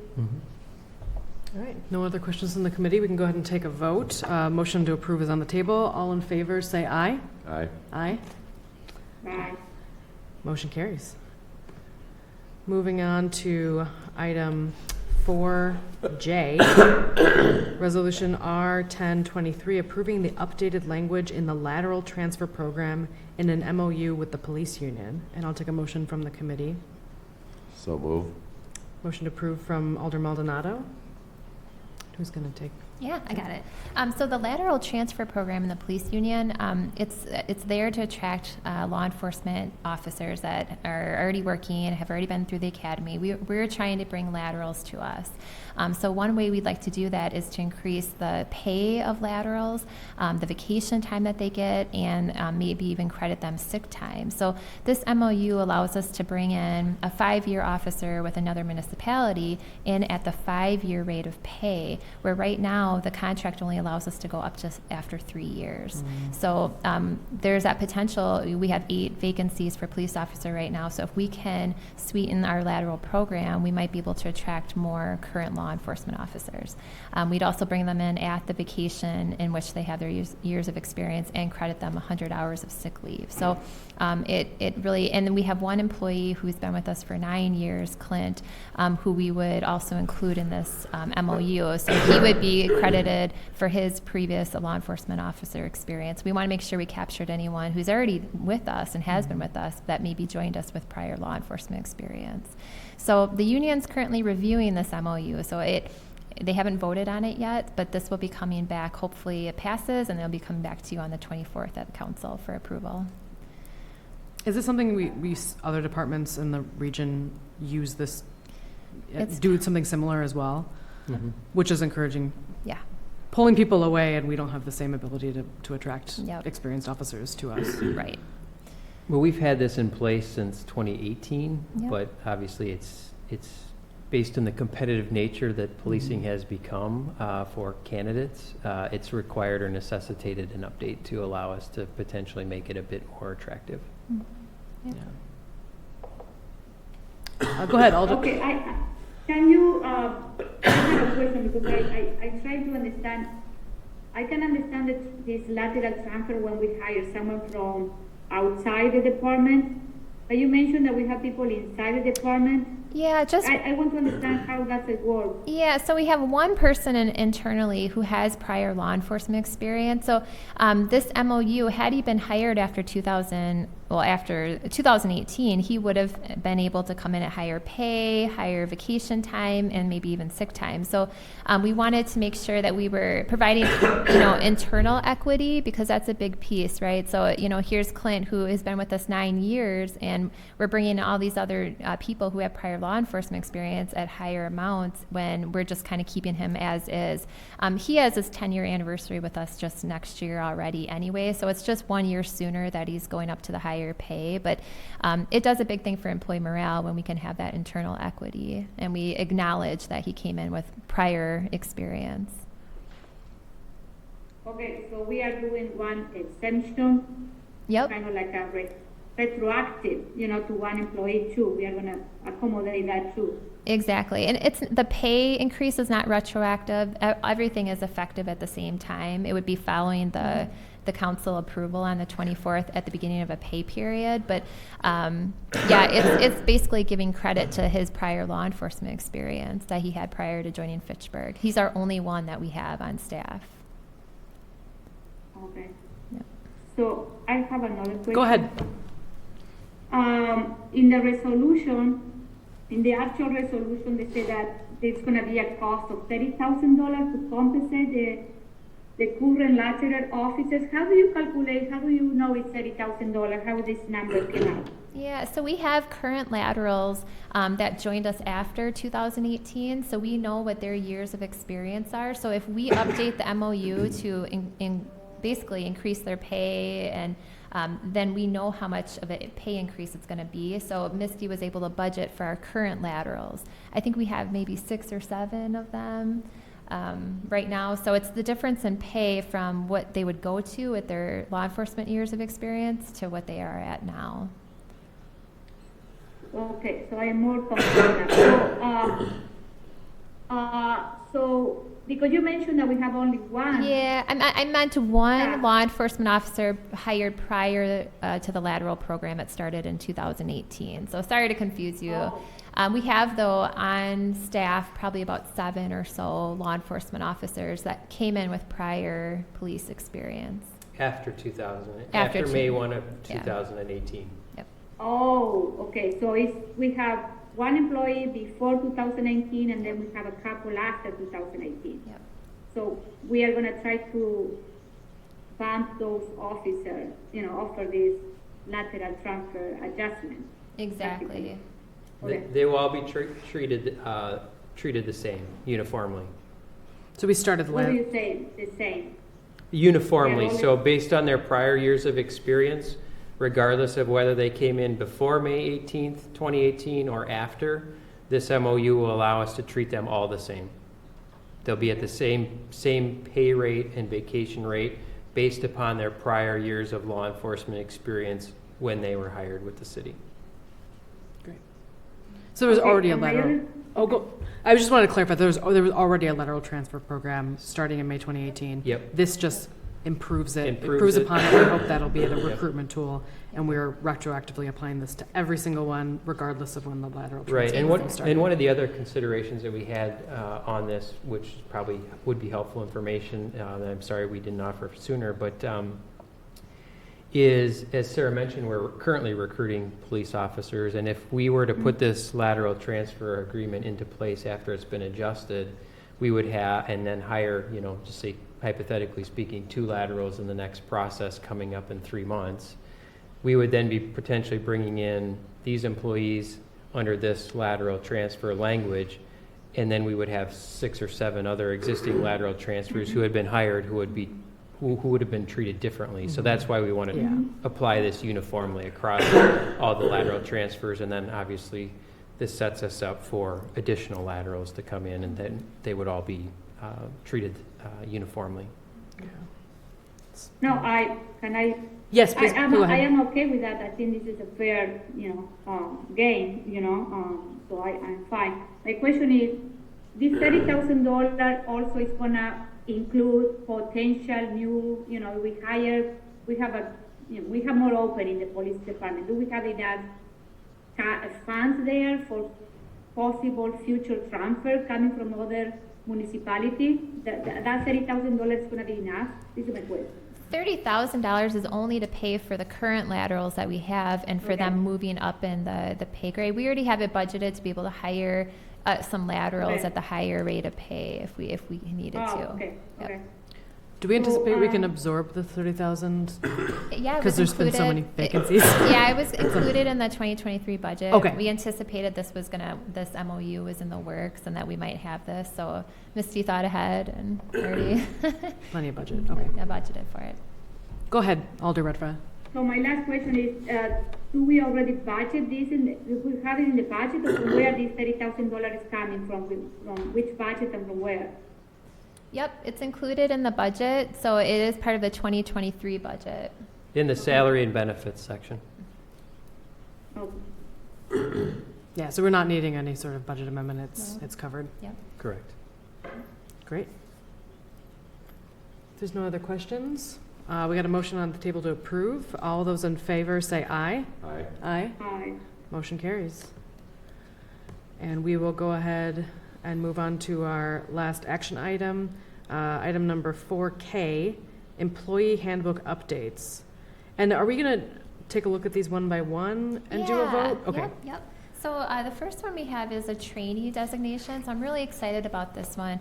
All right, no other questions from the committee. We can go ahead and take a vote. Motion to approve is on the table. All in favor, say aye. Aye. Aye. Bye. Motion carries. Moving on to item 4J, Resolution R1023, approving the updated language in the lateral transfer program in an MOU with the police union. And I'll take a motion from the committee. So move. Motion approved from Alder Maldonado. Who's going to take? Yeah, I got it. So the lateral transfer program in the police union, it's there to attract law enforcement officers that are already working and have already been through the academy. We're trying to bring laterals to us. So one way we'd like to do that is to increase the pay of laterals, the vacation time that they get, and maybe even credit them sick time. So this MOU allows us to bring in a 5-year officer with another municipality in at the 5-year rate of pay, where right now the contract only allows us to go up just after 3 years. So there's that potential. We have 8 vacancies for police officer right now. So if we can sweeten our lateral program, we might be able to attract more current law enforcement officers. We'd also bring them in at the vacation in which they have their years of experience and credit them 100 hours of sick leave. So it really, and then we have one employee who's been with us for 9 years, Clint, who we would also include in this MOU. So he would be credited for his previous law enforcement officer experience. We want to make sure we captured anyone who's already with us and has been with us that maybe joined us with prior law enforcement experience. So the union's currently reviewing this MOU. So they haven't voted on it yet, but this will be coming back. Hopefully it passes, and they'll be coming back to you on the 24th at the council for approval. Is this something we other departments in the region use this, It's- do something similar as well? Which is encouraging. Yeah. Pulling people away, and we don't have the same ability to attract Yep. experienced officers to us. Right. Well, we've had this in place since 2018, Yep. but obviously it's based on the competitive nature that policing has become for candidates. It's required or necessitated an update to allow us to potentially make it a bit more attractive. Yep. Go ahead, Alder. Okay, can you, I have a question because I try to understand, I can understand that this lateral transfer when we hire someone from outside the department, but you mentioned that we have people inside the department. Yeah, just I want to understand how does it work. Yeah, so we have one person internally who has prior law enforcement experience. So this MOU, had he been hired after 2018, he would have been able to come in at higher pay, higher vacation time, and maybe even sick time. So we wanted to make sure that we were providing, internal equity, because that's a big piece, right? So, here's Clint, who has been with us 9 years, and we're bringing in all these other people who have prior law enforcement experience at higher amounts when we're just kind of keeping him as is. He has his 10-year anniversary with us just next year already anyway, so it's just 1 year sooner that he's going up to the higher pay. But it does a big thing for employee morale when we can have that internal equity, and we acknowledge that he came in with prior experience. Okay, so we are doing one exemption, Yep. kind of like a retroactive, to one employee too. We are going to accommodate that too. Exactly. And the pay increase is not retroactive. Everything is effective at the same time. It would be following the council approval on the 24th at the beginning of a pay period. But it's basically giving credit to his prior law enforcement experience that he had prior to joining Fitchburg. He's our only one that we have on staff. Okay. Yep. So I have another question. Go ahead. In the resolution, in the actual resolution, they say that there's going to be a cost of $30,000 to compensate the current lateral officers. How do you calculate? How do you know it's $30,000? How this number came out? Yeah, so we have current laterals that joined us after 2018, so we know what their years of experience are. So if we update the MOU to basically increase their pay, and then we know how much of a pay increase it's going to be. So Misty was able to budget for our current laterals. I think we have maybe 6 or 7 of them right now. So it's the difference in pay from what they would go to with their law enforcement years of experience to what they are at now. Okay, so I am more concerned now. So because you mentioned that we have only one. Yeah, I meant one Yeah. law enforcement officer hired prior to the lateral program that started in 2018. So sorry to confuse you. Oh. We have, though, on staff probably about 7 or so law enforcement officers that came in with prior police experience. After 2000, After after May two- 1 of yeah. 2018. Yep. Oh, okay. So we have one employee before 2019, and then we have a couple after 2018. Yep. So we are going to try to bump those officers, offer this lateral transfer adjustment. Exactly. Okay. They will all be treated the same, uniformly. So we started What do last. you say? The same. Uniformly, Yeah, so based on their prior years of experience, regardless of whether they came in before May 18th, 2018, or after, this MOU will allow us to treat them all the same. They'll be at the same pay rate and vacation rate based upon their prior years of law enforcement experience when they were hired with the city. So there was Okay, already a and my lateral. other- Oh, go. I just wanted to clarify. There was already a lateral transfer program starting in May 2018. Yep. This just improves it. Improves it. Upon it. We hope that'll be the Yep. recruitment tool, and we're retroactively applying this to every single one, regardless of when the lateral transfer Right, and started. one of the other considerations that we had on this, which probably would be helpful information, that I'm sorry we didn't offer sooner, but is, as Sarah mentioned, we're currently recruiting police officers, and if we were to put this lateral transfer agreement into place after it's been adjusted, we would have, and then hire, just say hypothetically speaking, 2 laterals in the next process coming up in 3 months, we would then be potentially bringing in these employees under this lateral transfer language, and then we would have 6 or 7 other existing lateral transfers who had been hired who would have been treated differently. So that's why we want to Yeah. apply this uniformly across all the lateral transfers, and then obviously this sets us up for additional laterals to come in, and then they would all be treated uniformly. No, Yes, please I go ahead. am okay with that. I think this is a fair, game, so I'm fine. My question is, this $30,000 also is gonna include potential new, we have more open in the police department. Do we have enough funds there for possible future transfer coming from other municipalities? That $30,000 is gonna be enough? This is my question. $30,000 is only to pay for the current laterals that we have and for Okay. them moving up in the pay grade. We already have it budgeted to be able to hire some laterals Okay. at the higher rate of pay if we needed to. Oh, okay, Yep. okay. Do we anticipate we can um, absorb the 30,000? Yeah, it Because was there's been so many included- vacancies. Yeah, it was included in the 2023 budget. Okay. We anticipated this MOU was in the works and that we might have this, so Misty thought ahead and already Plenty of budget. Okay. budgeted for it. Go ahead, Alder Redford. So my last question is, do we already budget this do we have it in the budget, or from where this $30,000 is coming from which budget and from where? Yep, it's included in the budget, so it is part of the 2023 budget. In the salary and benefits section. Okay. Yeah, so we're not needing any sort of budget amendment, No. it's covered. Yep. Correct. Great. If there's no other questions, we got a motion on the table to approve. All those in favor say aye. Aye. Aye. Aye. Motion carries. And we will go ahead and move on to our last action item, item number 4K, employee handbook updates. And are we going to take a look at these one by one and do a vote? Okay. Yep. So the first one we have is a trainee designation. So I'm really excited about this one.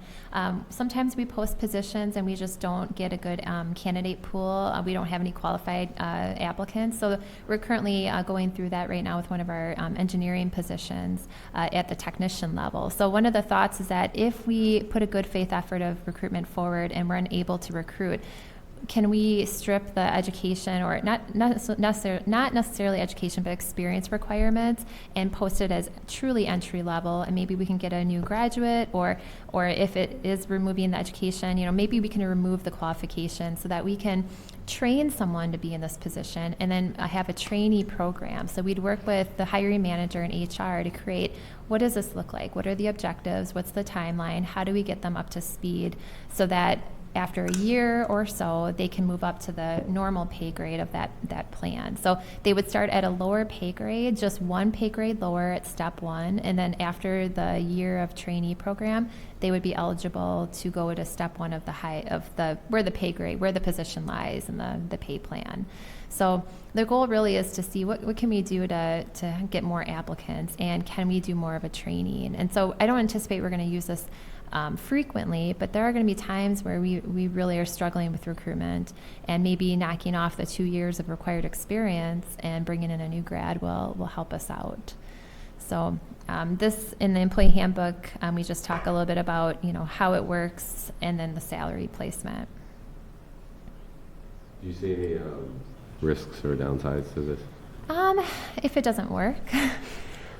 Sometimes we post positions and we just don't get a good candidate pool. We don't have any qualified applicants. So we're currently going through that right now with one of our engineering positions at the technician level. So one of the thoughts is that if we put a good faith effort of recruitment forward and we're unable to recruit, can we strip the education, or not necessarily education, but experience requirements, and post it as truly entry level? And maybe we can get a new graduate, or if it is removing the education, maybe we can remove the qualification so that we can train someone to be in this position, and then have a trainee program. So we'd work with the hiring manager and HR to create, what does this look like? What are the objectives? What's the timeline? How do we get them up to speed so that after a year or so, they can move up to the normal pay grade of that plan. So they would start at a lower pay grade, just one pay grade lower at step one, and then after the year of trainee program, they would be eligible to go to step one of where the pay grade, where the position lies in the pay plan. So the goal really is to see what can we do to get more applicants, and can we do more of a training. And so I don't anticipate we're going to use this frequently, but there are going to be times where we really are struggling with recruitment, and maybe knocking off the 2 years of required experience and bringing in a new grad will help us out. So this, in the employee handbook, we just talk a little bit about how it works, and then the salary placement. Do you see any risks or downsides to this? If it doesn't work.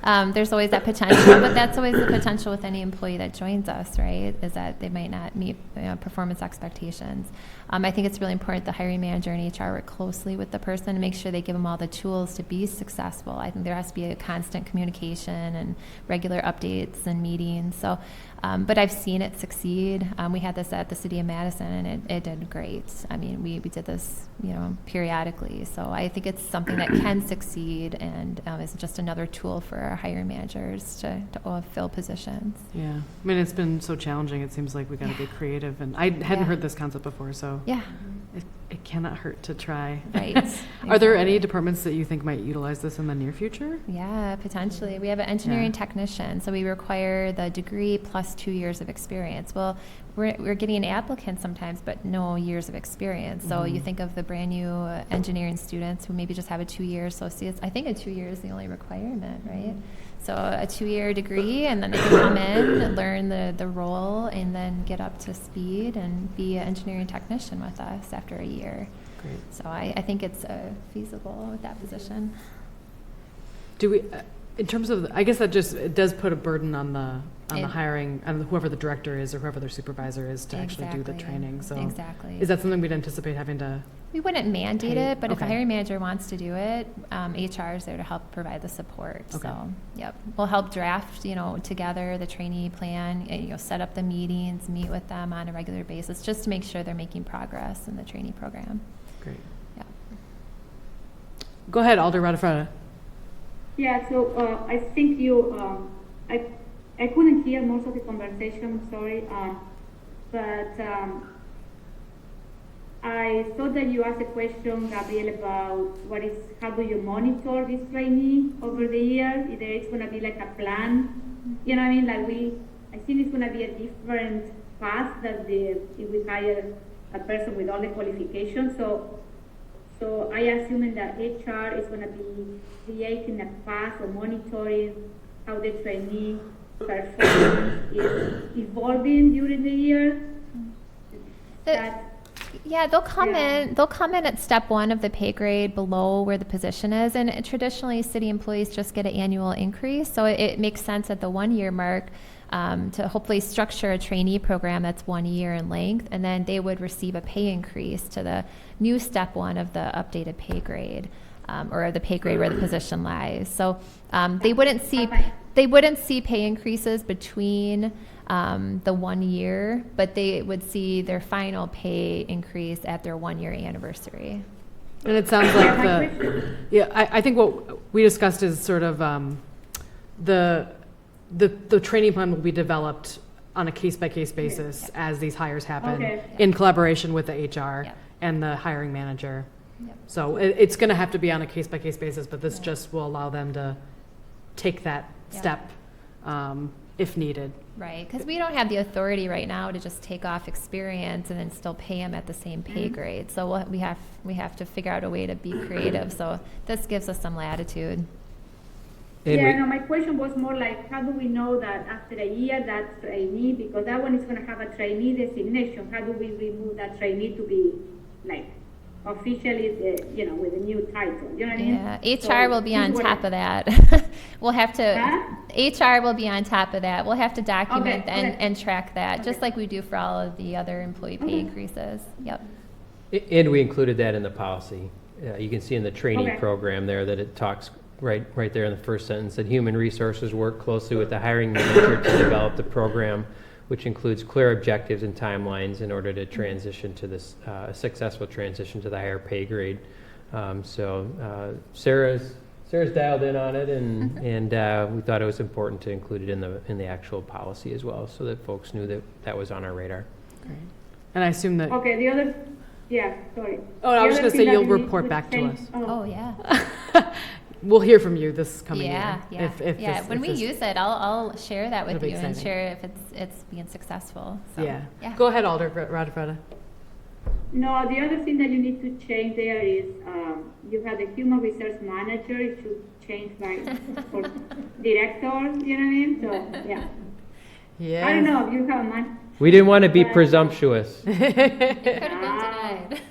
There's always that potential, but that's always the potential with any employee that joins us, right? Is that they might not meet performance expectations. I think it's really important the hiring manager and HR work closely with the person and make sure they give them all the tools to be successful. I think there has to be a constant communication and regular updates and meetings. So, but I've seen it succeed. We had this at the City of Madison, and it did great. I mean, we did this, periodically. So I think it's something that can succeed, and is just another tool for our hiring managers to fill positions. Yeah. I mean, it's been so challenging. It seems like we got to get creative. And I hadn't heard this concept before, so Yeah. it cannot hurt to try. Right. Are there any departments that you think might utilize this in the near future? Yeah, potentially. We have an engineering technician, so we require the degree plus 2 years of experience. Well, we're getting applicants sometimes, but no years of experience. So you think of the brand new engineering students who maybe just have a 2-year associate's. I think a 2 year is the only requirement, right? So a 2-year degree, and then they can come in, learn the role, and then get up to speed and be an engineering technician with us after a year. Great. So I think it's feasible with that position. Do we, in terms of, I guess that it does put a burden on the hiring, on whoever the director is or whoever their supervisor is to actually do the training. So Exactly. is that something we'd anticipate having to? We wouldn't mandate it, but if a Okay. hiring manager wants to do it, HR is there to help provide the support. Okay. So, yep, we'll help draft, together the trainee plan, set up the meetings, meet with them on a regular basis, just to make sure they're making progress in the trainee program. Great. Yeah. Go ahead, Alder Radafrada. Yeah, so I think I couldn't hear most of the conversation, sorry, but I thought that you asked a question, Gabriel, about how do you monitor this trainee over the years? If there is going to be like a plan, you know what I mean? I think it's going to be a different path that if we hire a person with all the qualifications. So I assume that HR is going to be creating a path or monitoring how the trainee performance is evolving during the year. They'll come in at step one of the pay grade below where the position is, and traditionally city employees just get an annual increase, so it makes sense at the 1 year mark to hopefully structure a trainee program that's 1 year in length, and then they would receive a pay increase to the new step one of the updated pay grade. or the pay grade where the position lies. So they wouldn't see pay increases between the 1 year, but they would see their final pay increase at their 1 year anniversary. And it sounds like I think what we discussed is sort of the training plan will be developed on a case-by-case basis as these hires happen in collaboration with the HR and the hiring manager. Yep. So it's going to have to be on a case-by-case basis, but this just will allow them to take that step if needed. Right, because we don't have the authority right now to just take off experience and then still pay them at the same pay grade. So we have to figure out a way to be creative. So this gives us some latitude. No, my question was more like, how do we know that after a year that's trainee, because that one is going to have a trainee designation. How do we remove that trainee to be like officially, with a new title? You know what I mean? Yeah, HR will be on top of that. We'll have to. HR will be on top of that. We'll have to document and track that, just like we do for all of the other employee pay increases. Yep. And we included that in the policy. You can see in the training program there that it talks right there in the first sentence that human resources work closely with the hiring manager to develop the program, which includes clear objectives and timelines in order to transition to this successful transition to the higher pay grade. So Sarah's dialed in on it, and we thought it was important to include it in the actual policy as well, so that folks knew that was on our radar. Great. And I assume that. Okay. The other. Yeah. Sorry. Oh, I was just going to say you'll report back to us. Oh yeah. We'll hear from you this coming year. Yeah. When we use it, I'll share that with you and exciting. share if it's being successful. So, Yeah. Go ahead, Alder Radefreda. No, the other thing that you need to change there is you have the human resource manager. It should change for director. You know what I mean? So yeah. Yeah. I don't know if you have man. We didn't want to be presumptuous. It could have been denied.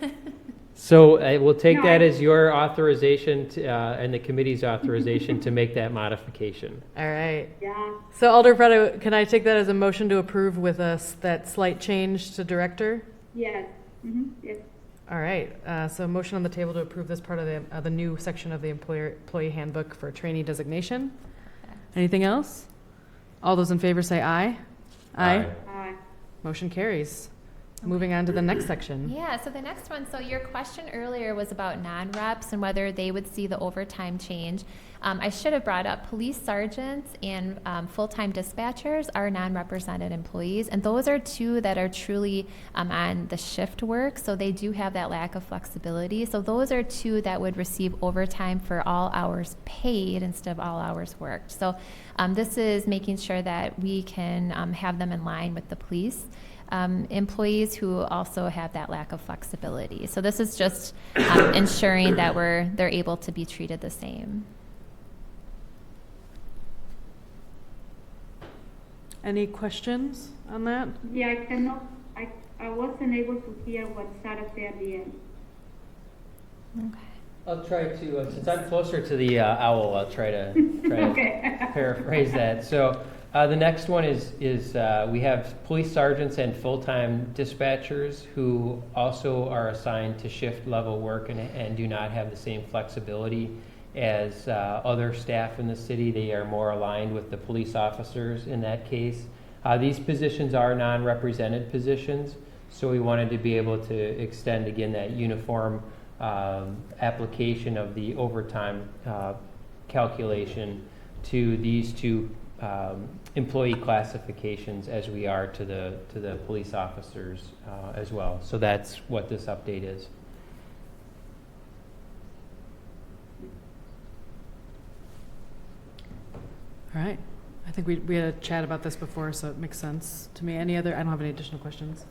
So we'll take that as your authorization and the committee's authorization to make that modification. All right. Yeah. So Alder Freda, can I take that as a motion to approve with that slight change to director? Yes. Mm-hmm. Yes. All right. So motion on the table to approve this part of the new section of the employee handbook for trainee designation. Anything else? All those in favor say aye. Aye. Motion carries. Moving on to the next section. Yeah, so the next one, so your question earlier was about non-reps and whether they would see the overtime change. I should have brought up police sergeants and full-time dispatchers are non-represented employees, and those are two that are truly on the shift work, so they do have that lack of flexibility. So those are two that would receive overtime for all hours paid instead of all hours worked. So this is making sure that we can have them in line with the police. Employees who also have that lack of flexibility. So this is just ensuring that they're able to be treated the same. Any questions on that? Yeah, I cannot. I wasn't able to hear what Sarah said at the end. Okay. I'll try to, since I'm closer to the owl, I'll try to paraphrase that. So the next one is we have police sergeants and full-time dispatchers who also are assigned to shift level work and do not have the same flexibility as other staff in the city. They are more aligned with the police officers in that case. These positions are non-represented positions, so we wanted to be able to extend again that uniform application of the overtime calculation to these two employee classifications as we are to the police officers as well. So that's what this update is. All right. I think we had a chat about this before, so it makes sense to me. I don't have any additional questions.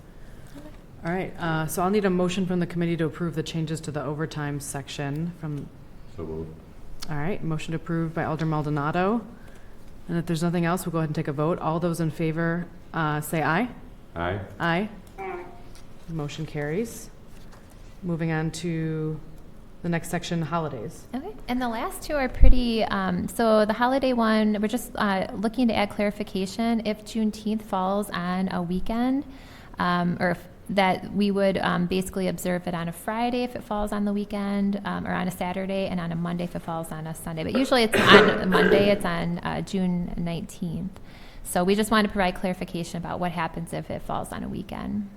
All right. So I'll need a motion from the committee to approve the changes to the overtime section from. So moved. All right. Motion approved by Alder Maldonado. And if there's nothing else, we'll go ahead and take a vote. All those in favor say aye. Aye. Aye. Motion carries. Moving on to the next section, holidays. Okay, and the last two are pretty, so the holiday one, we're just looking to add clarification. If Juneteenth falls on a weekend, or if that we would basically observe it on a Friday if it falls on the weekend, or on a Saturday, and on a Monday if it falls on a Sunday. But usually it's on a Monday, it's on June 19th. So we just want to provide clarification about what happens if it falls on a weekend.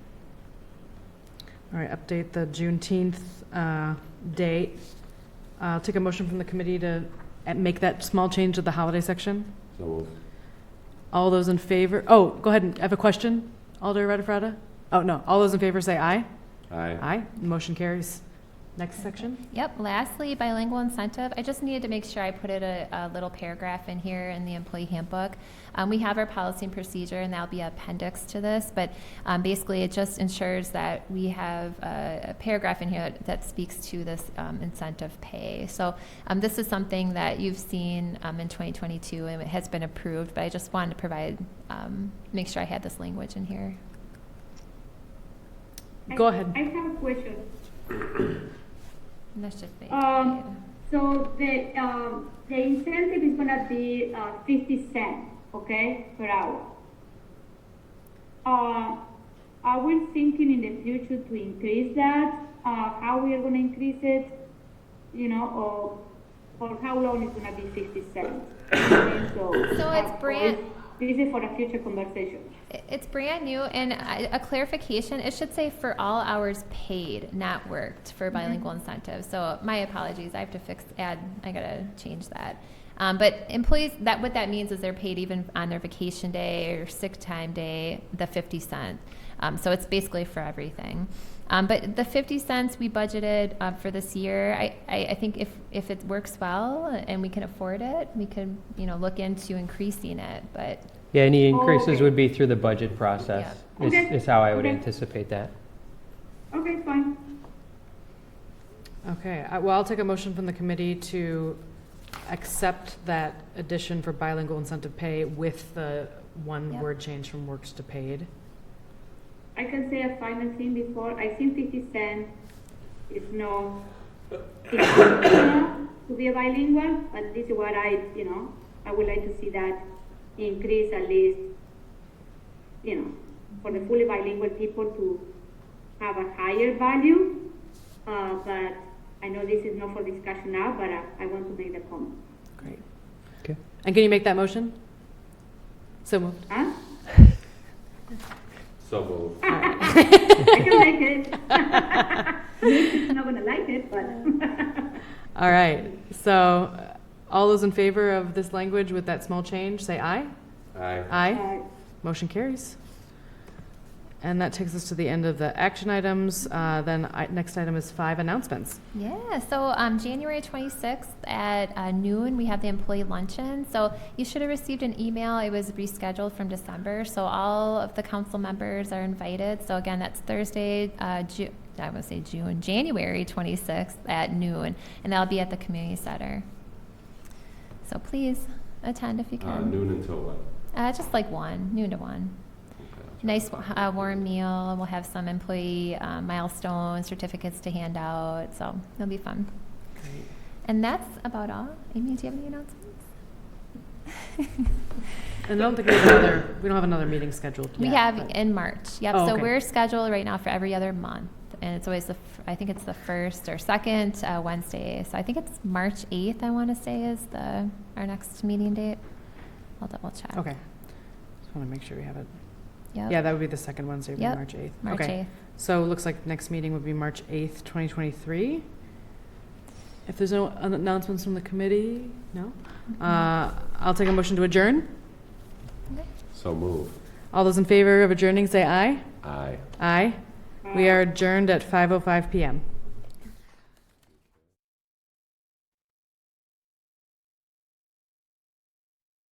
All right, update the Juneteenth date. I'll take a motion from the committee to make that small change to the holiday section. So moved. All those in favor, oh, go ahead and, I have a question. Alder Redefrada? Oh, no, all those in favor say aye. Aye. Aye, motion carries. Next section. Yep. Lastly, bilingual incentive. I just needed to make sure I put it a little paragraph in here in the employee handbook. We have our policy and procedure, and that'll be an appendix to this. But basically, it just ensures that we have a paragraph in here that speaks to this incentive pay. So this is something that you've seen in 2022, and it has been approved. But I just wanted to provide, make sure I had this language in here. Go ahead. I have a question. And that's just paid. So the incentive is gonna be 50 cents, okay, per hour. Are we thinking in the future to increase that? How we are gonna increase it? You know, or for how long is gonna be 50 cents? So it's brand. This is for a future conversation. It's brand new, and a clarification, it should say for all hours paid, not worked, for bilingual incentives. So my apologies, I have to I gotta change that. But employees, what that means is they're paid even on their vacation day or sick time day, the 50 cent. So it's basically for everything. But the 50 cents we budgeted for this year, I think if it works well and we can afford it, we could, look into increasing it, but. Yeah, any increases okay. would be through the budget process, Yeah. Okay. is how I would Okay. anticipate that. Okay, fine. Okay, well, I'll take a motion from the committee to accept that addition for bilingual incentive pay with the one Yep. word change from works to paid. I can say a final thing before. I think 50 cents is no, it's good enough to be a bilingual, but this is what I would like to see that increase at least, for the fully bilingual people to have a higher value. But I know this is not for discussion now, but I want to make the comment. Great. Okay. And can you make that motion? So moved. Huh? So moved. I can make it. I'm not going to like it, but. All right, so all those in favor of this language with that small change, say aye. Aye. Aye. Motion carries. And that takes us to the end of the action items. Next item is 5 announcements. Yeah, so January 26th at noon, we have the employee luncheon. So you should have received an email. It was rescheduled from December. So all of the council members are invited. So again, that's Thursday, January 26th at noon. And that'll be at the community center. So please attend if you can. Noon until what? Just like noon to 1. Nice warm meal. We'll have some employee milestone certificates to hand out, so it'll be fun. Great. And that's about all. Amy, do you have any announcements? And I don't think we don't have another meeting scheduled yet. We have but- in March. Yep. Oh, So okay. we're scheduled right now for every other month, and it's always I think it's the first or second Wednesday. So I think it's March 8th. I want to say is our next meeting date. I'll double check. Okay. Just want to make sure we have it. Yep. Yeah, that would be the second Wednesday, would be Yep. March 8th. March Okay. 8th. So it looks like next meeting would be March 8th, 2023. If there's no announcements from the committee, no? I'll take a motion to adjourn. Okay. So moved. All those in favor of adjourning, say aye. Aye. Aye. We are adjourned at 5:05 PM.